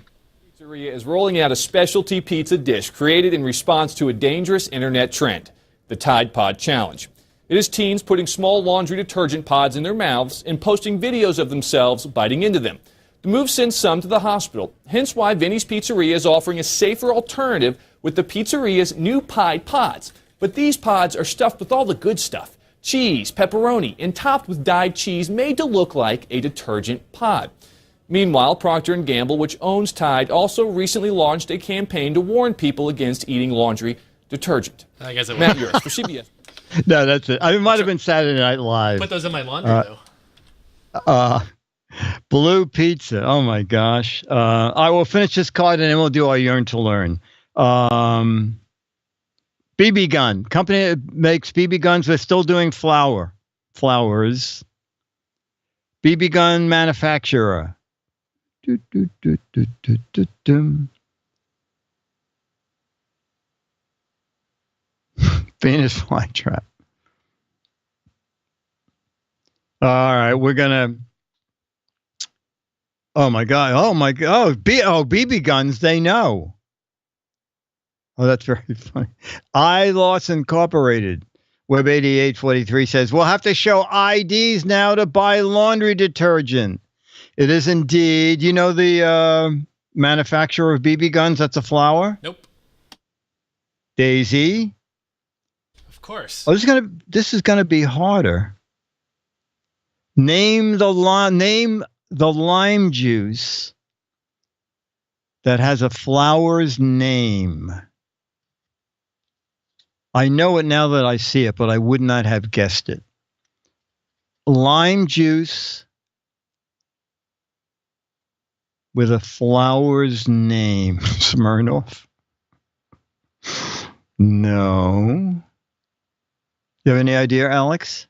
Pizzeria is rolling out a specialty pizza dish created in response to a dangerous internet trend, the Tide Pod Challenge. It is teens putting small laundry detergent pods in their mouths and posting videos of themselves biting into them. The move sends some to the hospital, hence why Vinny's Pizzeria is offering a safer alternative with the pizzeria's new Tide Pods. But these pods are stuffed with all the good stuff, cheese, pepperoni, and topped with dyed cheese made to look like a detergent pod. Meanwhile, Procter & Gamble, which owns Tide, also recently launched a campaign to warn people against eating laundry detergent. I guess it Matt was. Yours for CBS. No, that's it. It might have been Saturday Night Live. Put those in my laundry, though. Blue pizza. Oh, my gosh. I will finish this card, and then we'll do our Yearn to Learn. BB gun. Company that makes BB guns. They're still doing flowers. BB gun manufacturer. Venus flytrap. All right, we're gonna. Oh my god! Oh my god! BB guns. They know. Oh, that's very funny. iLoss Incorporated. Web 8843 says we'll have to show IDs now to buy laundry detergent. It is indeed. You know the manufacturer of BB guns? That's a flower? Nope. Daisy? Of course. Oh, this is gonna be harder. Name the lime juice that has a flower's name. I know it now that I see it, but I would not have guessed it. Lime juice with a flower's name. Smirnoff? No. You have any idea, Alex?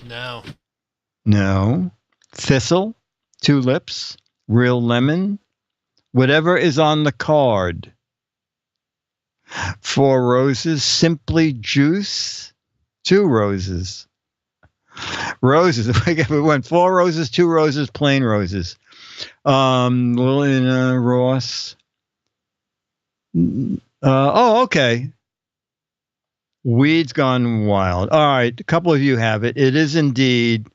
No. No. Thistle, tulips, real lemon, whatever is on the card. 4 roses, simply juice, 2 roses. Roses. We went 4 roses, 2 roses, plain roses. Lillian Ross. Okay. Weeds Gone Wild. All right, a couple of you have it. It is indeed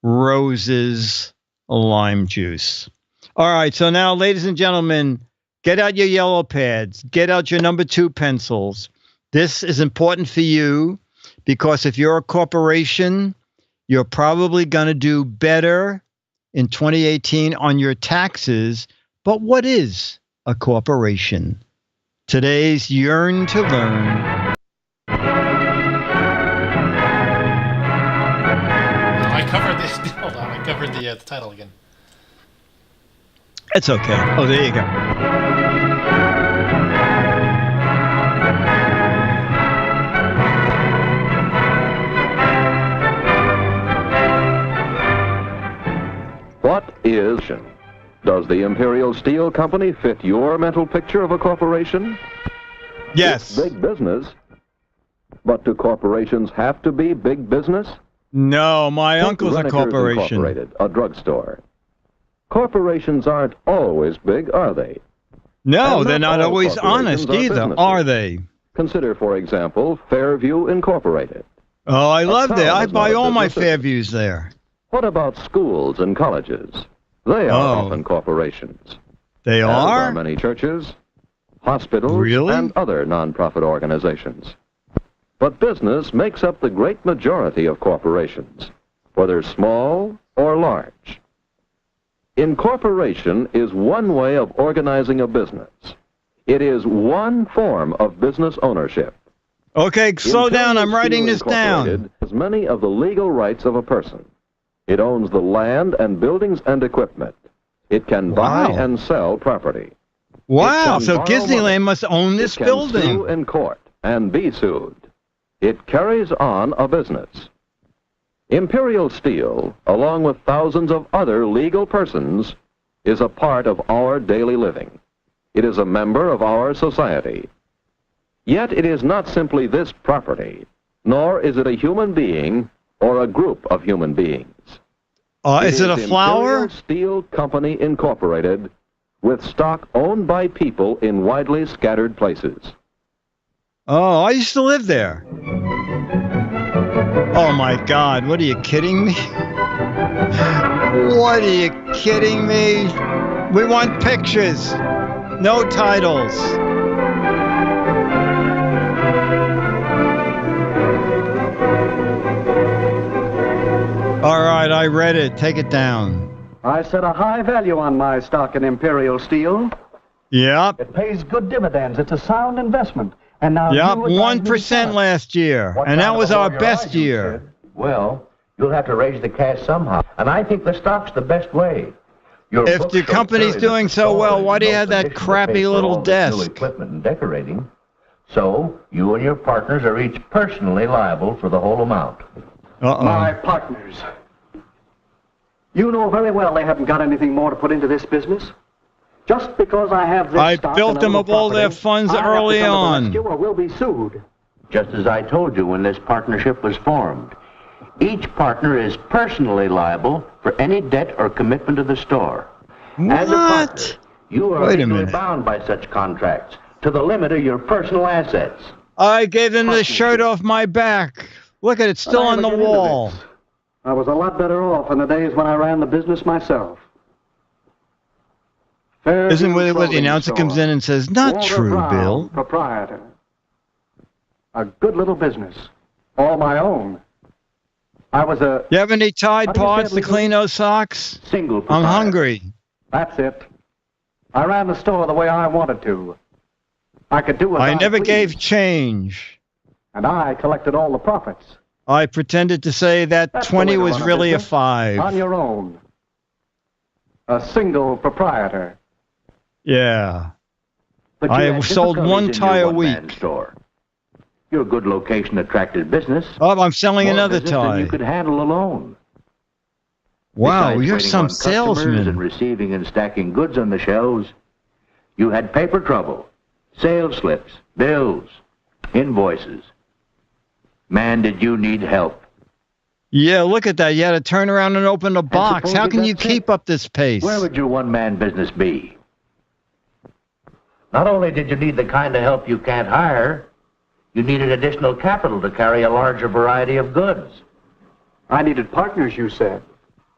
Rose's lime juice. All right, so now, ladies and gentlemen, get out your yellow pads. Get out your number 2 pencils. This is important for you because if you're a corporation, you're probably going to do better in 2018 on your taxes. But what is a corporation? Today's Yearn to Learn. I covered the title again. It's okay. Oh, there you go. What is? Does the Imperial Steel Company fit your mental picture of a corporation? Yes. It's big business. But do corporations have to be big business? No, my uncle's a corporation. Incorporated, a drugstore. Corporations aren't always big, are they? No, And they're not all always honest corporations are either, businesses. are they? Consider, for example, Fairview Incorporated. Oh, I love town that. I is buy not a all my business, is it? Fairviews there. What about schools and colleges? They are often corporations. They As are? are many churches, hospitals, Really? and other nonprofit organizations. But business makes up the great majority of corporations, whether small or large. Incorporation is one way of organizing a business. It is one form of business ownership. Okay, slow down. I'm writing this down. Incorporated has many of the legal rights of a person. It owns the land and buildings and equipment. It can buy Wow. and sell property. Wow, can so borrow Disneyland money. must own this It can building. sue in court and be sued. It carries on a business. Imperial Steel, along with thousands of other legal persons, is a part of our daily living. It is a member of our society. Yet it is not simply this property, nor is it a human being or a group of human beings. Is it a flower? Imperial Steel Company Incorporated, with stock owned by people in widely scattered places. Oh, I used to live there. Oh my God, what are you kidding me? What are you kidding me? We want pictures, no titles. All right, I read it. Take it down. I set a high value on my stock in Imperial Steel. Yep. It pays good dividends. It's a sound investment. And now yep, 1% last year. And that was our best year. Well, you'll have to raise the cash somehow. And I think the stock's the best way. If the company's doing so well, why do you have that crappy little desk? New equipment and decorating. So, you and your partners are each personally liable for the whole amount. My partners. You know very well they haven't got anything more to put into this business. Just because I have this stock, I built them up all their funds early on. Or will be sued. Just as I told you when this partnership was formed. Each partner is personally liable for any debt or commitment to the store. What? As a partner, you are legally bound by such contracts to the limit of your personal assets. I gave them the shirt off my back. Look at it, it's still on the wall. I was a lot better off in the days when I ran the business myself. Isn't where the announcer comes in and says, "Not Walter true, Brown, Bill." Proprietor. A good little business. All my own. I was a... You have any Tide Pods to clean those socks? Single I'm hungry. That's it. I ran the store the way I wanted to. I could do it. I never gave change. And I collected all the profits. I pretended to say that 20 was really a 5. On your own. A single proprietor. Yeah. But I sold one tie a week. Store. Your good location attracted business. Oh, I'm selling another tie. You could handle alone. Wow, Besides you're waiting some on customers salesman. And receiving and stacking goods on the shelves, you had paper trouble, sales slips, bills, invoices. Man, did you need help? Yeah, look at that. You had to turn around and open a box. How can you keep up this pace? Where would your one-man business be? Not only did you need the kind of help you can't hire, you needed additional capital to carry a larger variety of goods. I needed partners, you said.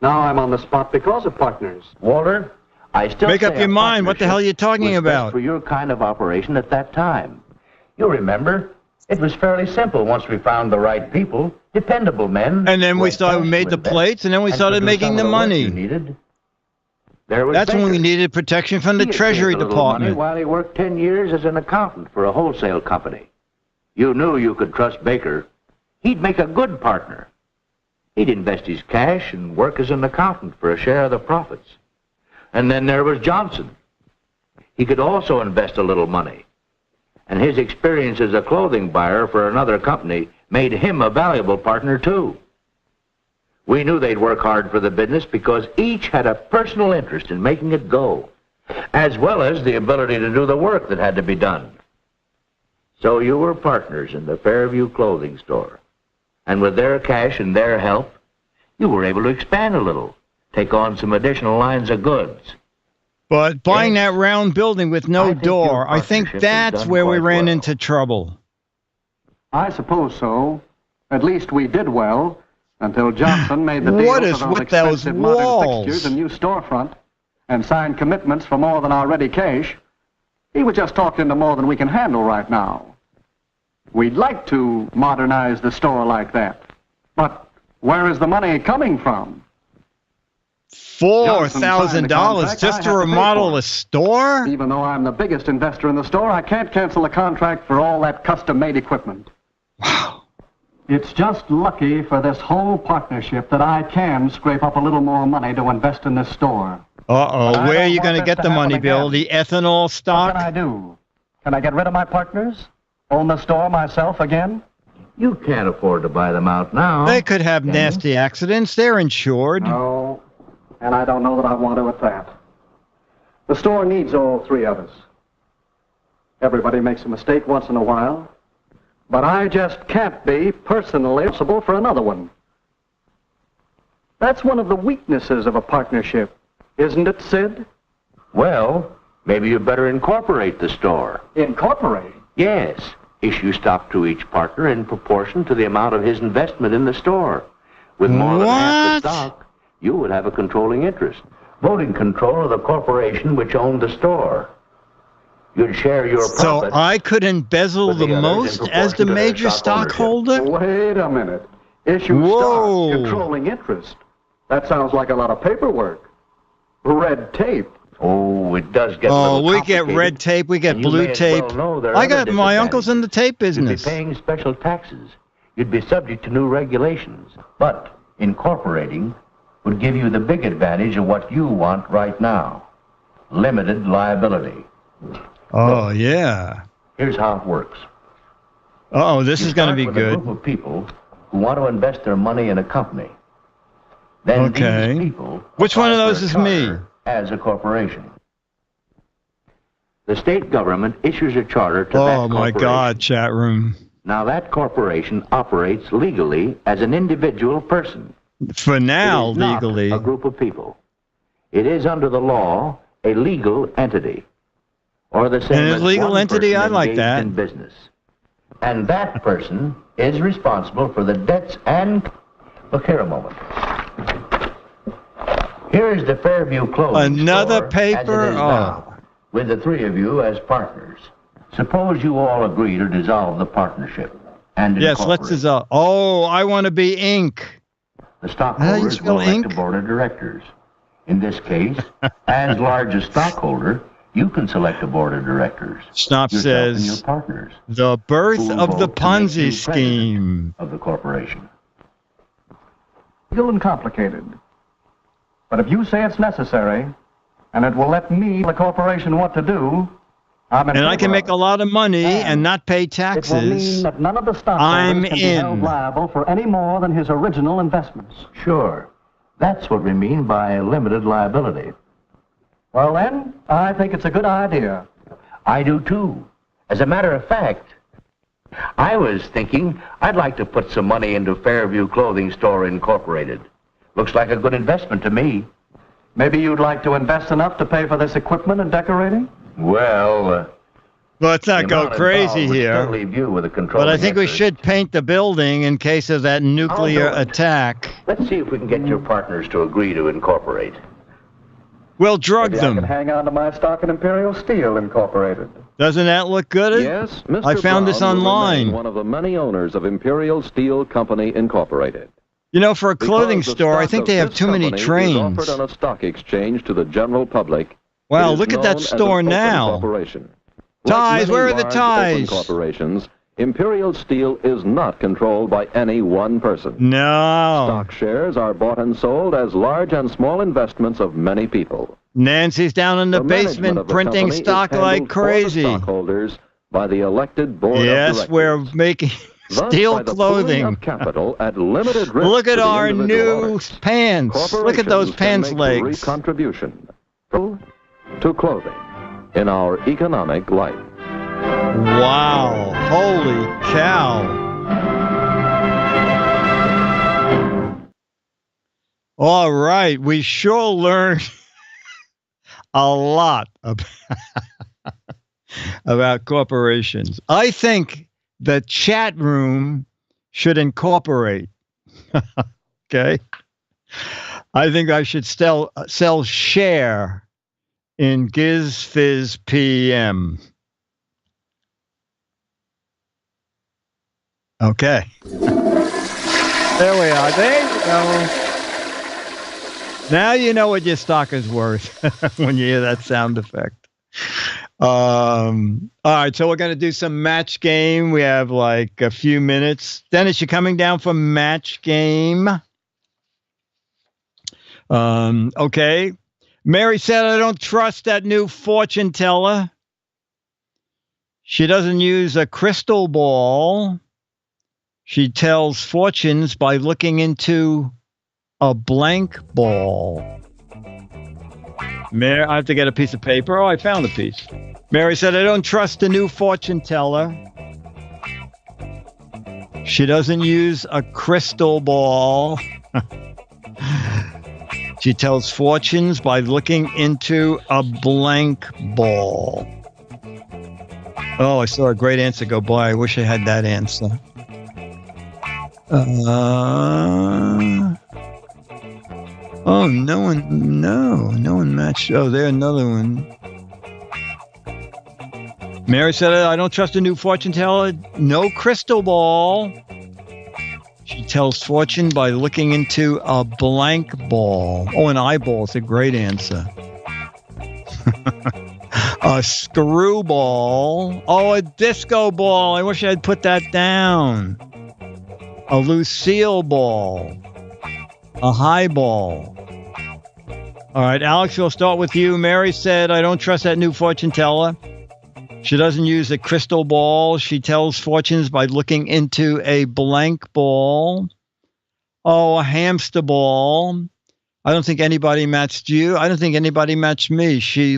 Now I'm on the spot because of partners. Walter, I still make up your mind. What the hell are you talking about? For your kind of operation at that time. You remember, it was fairly simple once we found the right people, dependable men. And then we made the plates, and then we started making the money. That's when we needed protection from the Treasury Department. While he worked 10 years as an accountant for a wholesale company. You knew you could trust Baker. He'd make a good partner. He'd invest his cash and work as an accountant for a share of the profits. And then there was Johnson. He could also invest a little money. And his experience as a clothing buyer for another company made him a valuable partner, too. We knew they'd work hard for the business because each had a personal interest in making it go, as well as the ability to do the work that had to be done. So you were partners in the Fairview clothing store. And with their cash and their help, you were able to expand a little, take on some additional lines of goods. But buying that round building with no door, I think that's where we ran into trouble. I suppose so. At least we did well, until Johnson made the deal What is for those with those expensive modern walls? fixtures and new storefront, and signed commitments for more than our ready cash. He was just talked into more than we can handle right now. We'd like to modernize the store like that. But where is the money coming from? $4,000 just to remodel a store? Even though I'm the biggest investor in the store, I can't cancel a contract for all that custom-made equipment. Wow. It's just lucky for this whole partnership that I can scrape up a little more money to invest in this store. Uh-oh, where are you going to get the money, Bill? The ethanol stock? What can I do? Can I get rid of my partners? Own the store myself again? You can't afford to buy them out now. They could have nasty accidents. They're insured. No, and I don't know that I want to at that. The store needs all three of us. Everybody makes a mistake once in a while. But I just can't be personally responsible for another one. That's one of the weaknesses of a partnership, isn't it, Sid? Well, maybe you better incorporate the store. Incorporate? Yes. Issue stock to each partner in proportion to the amount of his investment in the store. With more than half the stock, you would have a controlling interest. Voting control of the corporation which owned the store. You'd share your profit. So I could embezzle the most as the major stockholder? Wait a minute. Issue stock, controlling interest. That sounds like a lot of paperwork. Red tape. Oh, it does get a Oh, little we get complicated. red tape, we get And you blue may as tape. well know there are I other got my uncles in the tape business. You'd be paying special taxes. You'd be subject to new regulations. But incorporating would give you the big advantage of what you want right now. Limited liability. Oh, yeah. Here's how it works. Oh, this is going to be With good. a group of people who want to invest their money in a company. Then Okay. these people Which one of apply those for a is me? charter as a corporation. The state government issues a charter to that Oh, corporation. my God, chat room. Now that corporation operates legally as an individual person. For now, It is not legally. a group of people. It is under the law a legal entity. Or the same And a as legal one entity, person I like engaged that. in business. And that person is responsible for the debts and... Look here a moment. Here is the Fairview clothing Another store paper? as it is now, with the three of you as partners. Suppose you all agree to dissolve the partnership and Yes, let's incorporate. dissolve. Oh, I want to be Inc. The How do you stockholders spell will elect ink? a board of directors. In this case, as largest stockholder, you can select a board of directors. Snop Yourself and your says, partners the birth who will of the vote to make you Ponzi president scheme. of the corporation. Legal and complicated. But if you say it's necessary, and it will let me, the corporation, what to do, I'm in And I can favor make of a lot of money and not pay it. It will mean taxes. that none of the stockholders I'm can be held in. liable for any more than his original investments. Sure. That's what we mean by limited liability. Well then, I think it's a good idea. I do too. As a matter of fact, I was thinking I'd like to put some money into Fairview Clothing Store Incorporated. Looks like a good investment to me. Maybe you'd like to invest enough to pay for this equipment and decorating? Well, Let's the not go amount crazy involved would here. still leave you with a controlling But I think we interest. should paint the building in case of that nuclear do it. attack. Let's see if we can get your partners to agree to incorporate. We'll drug Maybe I can them. hang on to my stock in Imperial Steel Incorporated. Doesn't that look good? Yes, Mr. I found this Brown will online. remain one of the many owners of Imperial Steel Company Incorporated. You know, for a clothing Because the store, I stock think of they have this too many company is trains. offered on a stock exchange to the general public. Wow, It is look at that known as an store open now. corporation. Ties, Like where many are the large ties? open corporations, Imperial Steel is not controlled by any one person. No. Stock shares are bought and sold as large and small investments of many people. Nancy's down in the management basement of the printing company is stock like handled for the crazy. stockholders by the elected board of Yes, directors. we're making Thus, steel by the pooling clothing. of capital at limited risk Look at to the our individual new owners, pants. Look at those corporations can pants make legs. free contribution to clothing in our economic life. Wow. Holy cow. All right. We sure learned a lot about corporations. I think the chat room should incorporate. Okay. I think I should sell share in Giz Fiz PM. Okay. There we are. There you go. Now you know what your stock is worth when you hear that sound effect. All right, so we're going to do some match game. We have like a few minutes. Dennis, you coming down for match game? Okay. Mary said, I don't trust that new fortune teller. She doesn't use a crystal ball. She tells fortunes by looking into a blank ball. Mary, I have to get a piece of paper. Oh, I found a piece. Mary said, I don't trust the new fortune teller. She doesn't use a crystal ball. She tells fortunes by looking into a blank ball. Oh, I saw a great answer go by. I wish I had that answer. Oh, no one matched. Oh, there's another one. Mary said, I don't trust a new fortune teller. No crystal ball. She tells fortune by looking into a blank ball. Oh, an eyeball is a great answer. A screwball. Oh, a disco ball. I wish I had put that down. A Lucille ball. A high ball. All right, Alex, we'll start with you. Mary said, I don't trust that new fortune teller. She doesn't use a crystal ball. She tells fortunes by looking into a blank ball. Oh, a hamster ball. I don't think anybody matched you. I don't think anybody matched me. She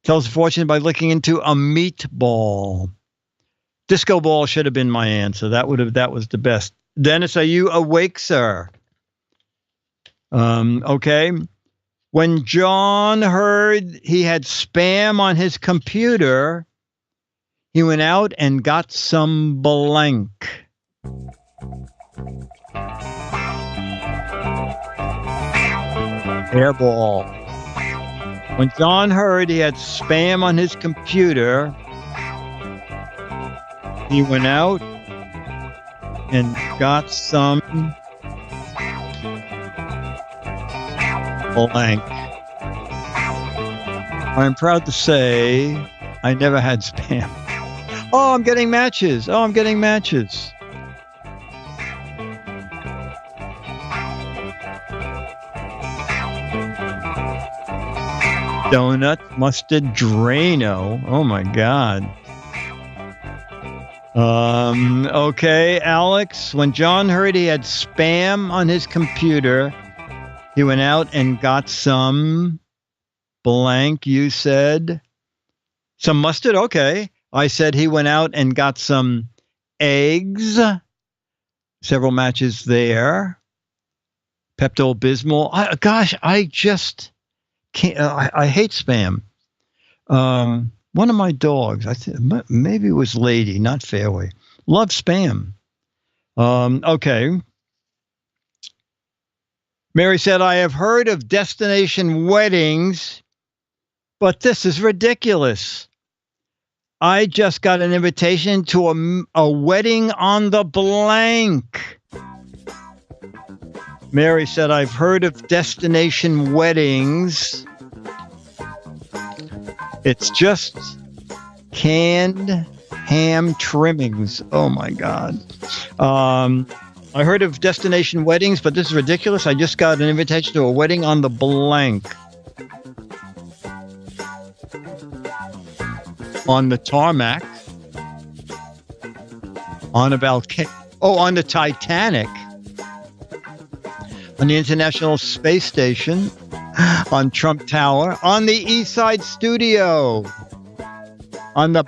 tells fortune by looking into a meatball. Disco ball should have been my answer. That was the best. Dennis, are you awake, sir? Okay. When John heard he had spam on his computer, he went out and got some blank. Airball. When John heard he had spam on his computer, he went out and got some blank. I'm proud to say I never had spam. Oh, I'm getting matches. Donut, mustard, Drano. Oh my God. Okay, Alex. When John heard he had spam on his computer, he went out and got some blank. You said some mustard. Okay. I said he went out and got some eggs. Several matches there. Pepto-Bismol. I just can't. I hate spam. One of my dogs, I think maybe it was Lady, not Fairway, loves spam. Okay. Mary said, I have heard of destination weddings, but this is ridiculous. I just got an invitation to a wedding on the blank. Mary said, I've heard of destination weddings. It's just canned ham trimmings. Oh, my God. I heard of destination weddings, but this is ridiculous. I just got an invitation to a wedding on the blank. On the tarmac. On a balcony. Oh, on the Titanic. On the International Space Station. On Trump Tower. On the East Side Studio. On the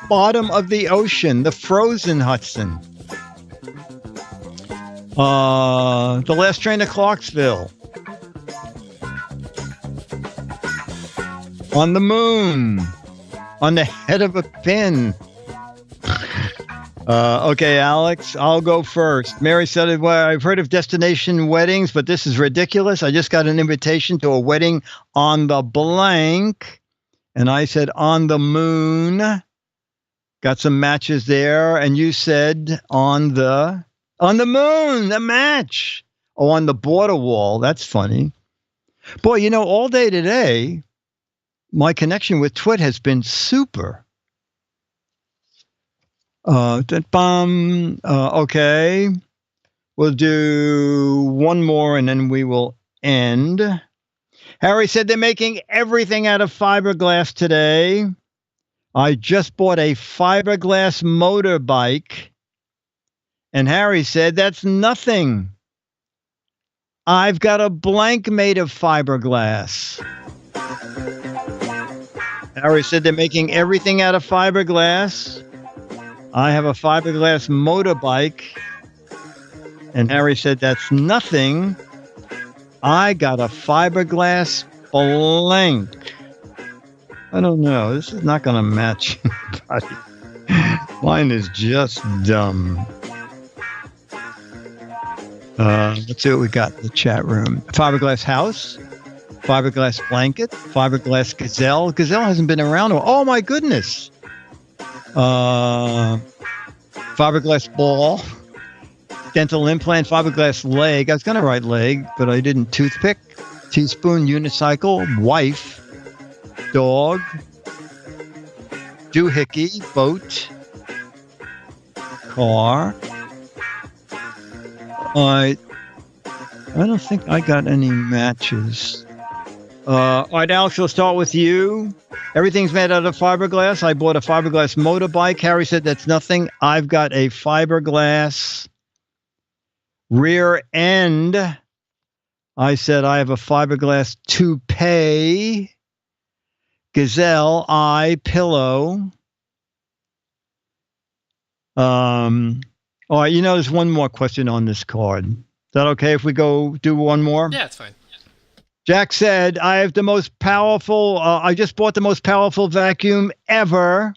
bottom of the ocean. The frozen Hudson. The last train to Clarksville. On the moon. On the head of a pin. Okay, Alex, I'll go first. Mary said, well, I've heard of destination weddings, but this is ridiculous. I just got an invitation to a wedding on the blank. And I said, on the moon. Got some matches there. And you said, on the moon, the match. Oh, on the border wall. That's funny. Boy, you know, all day today, my connection with Twit has been super. Okay. We'll do one more and then we will end. Harry said they're making everything out of fiberglass today. I just bought a fiberglass motorbike. And Harry said, that's nothing. I've got a blank made of fiberglass. Harry said they're making everything out of fiberglass. I have a fiberglass motorbike. And Harry said, that's nothing. I got a fiberglass blank. I don't know. This is not going to match anybody. Mine is just dumb. Let's see what we got in the chat room. Fiberglass house. Fiberglass blanket. Fiberglass gazelle. Gazelle hasn't been around. Oh, my goodness. Fiberglass ball. Dental implant, fiberglass leg. I was going to write leg, but I didn't. Toothpick, teaspoon, unicycle, wife, dog, doohickey, boat, car. I don't think I got any matches. All right, Alex, we'll start with you. Everything's made out of fiberglass. I bought a fiberglass motorbike. Harry said that's nothing. I've got a fiberglass rear end. I said I have a fiberglass toupee. Gazelle, eye, pillow. All right, there's one more question on this card. Is that okay if we go do one more? Yeah, it's fine. Jack said, I have the most powerful, I just bought the most powerful vacuum ever.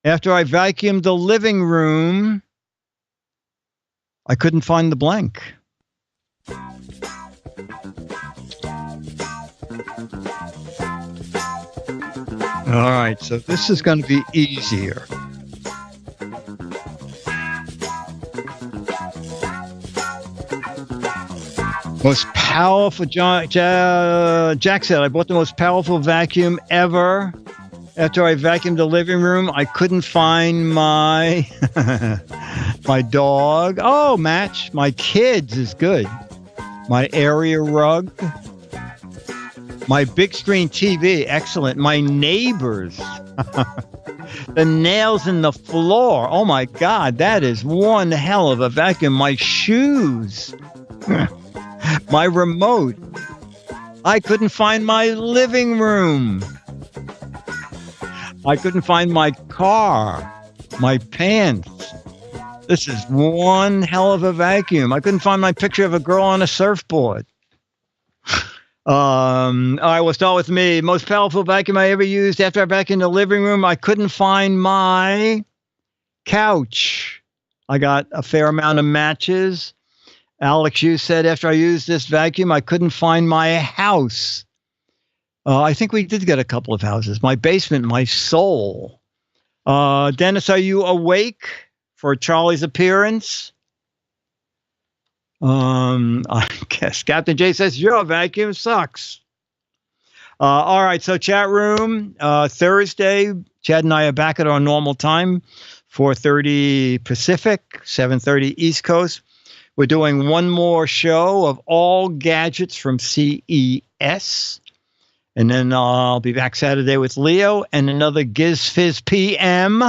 After I vacuumed the living room, I couldn't find the blank. All right, so this is going to be easier. Most powerful, Jack said, I bought the most powerful vacuum ever. After I vacuumed the living room, I couldn't find my my dog. Oh, match. My kids is good. My area rug. My big screen TV, excellent. My neighbors. The nails in the floor. Oh, my God, that is one hell of a vacuum. My shoes. My remote. I couldn't find my living room. I couldn't find my car, my pants. This is one hell of a vacuum. I couldn't find my picture of a girl on a surfboard. All right, we'll start with me. Most powerful vacuum I ever used. After I vacuumed the living room, I couldn't find my couch. I got a fair amount of matches. Alex, you said after I used this vacuum, I couldn't find my house. I think we did get a couple of houses. My basement, my soul. Dennis, are you awake for Charlie's appearance? I guess Captain J says your vacuum sucks. All right, so chat room, Thursday, Chad and I are back at our normal time, 4:30 Pacific, 7:30 East Coast. We're doing one more show of all gadgets from CES. And then I'll be back Saturday with Leo and another GizFiz PM.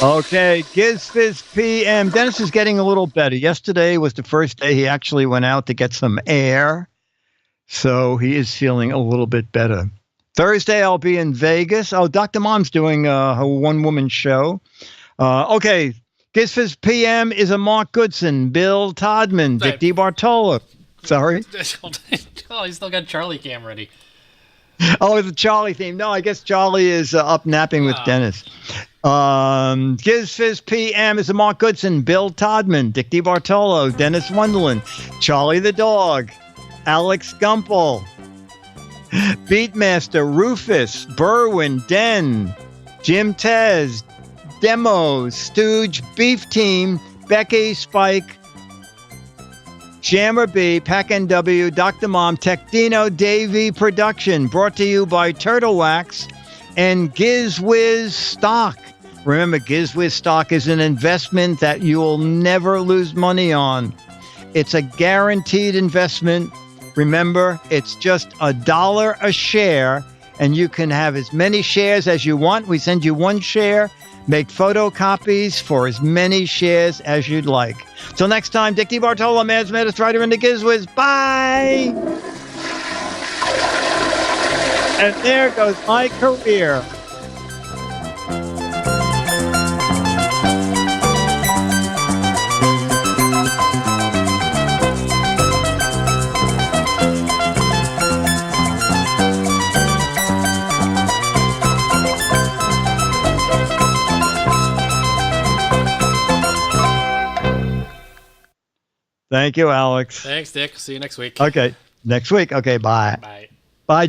Okay, GizFiz PM. Dennis is getting a little better. Yesterday was the first day he actually went out to get some air. So he is feeling a little bit better. Thursday, I'll be in Vegas. Oh, Dr. Mom's doing her one-woman show. Okay. GizFiz PM is a Mark Goodson, Bill Todman, Dick DeBartolo. Sorry? Oh, he's still got Charlie Cam ready. Oh, it's a Charlie theme. No, I guess Charlie is up napping with Dennis. GizFiz PM is a Mark Goodson, Bill Todman, Dick DeBartolo, Dennis Wonderland, Charlie the Dog, Alex Gumpel, Beatmaster, Rufus, Berwin, Den, Jim Tez, Demos, Stooge, Beef Team, Becky, Spike, Jammer B, Pack NW, Dr. Mom, Tech Dino, Davey Production, brought to you by Turtle Wax and GizWiz Stock. Remember, GizWiz Stock is an investment that you will never lose money on. It's a guaranteed investment. Remember, it's just $1 a share, and you can have as many shares as you want. We send you one share Make photocopies for as many shares as you'd like. Till next time, Dick DeBartolo, man's maddest writer in the GizFiz. Bye! And there goes my career. Thank you, Alex. Thanks, Dick. See you next week. Okay, next week. Okay, bye. Bye. Bye,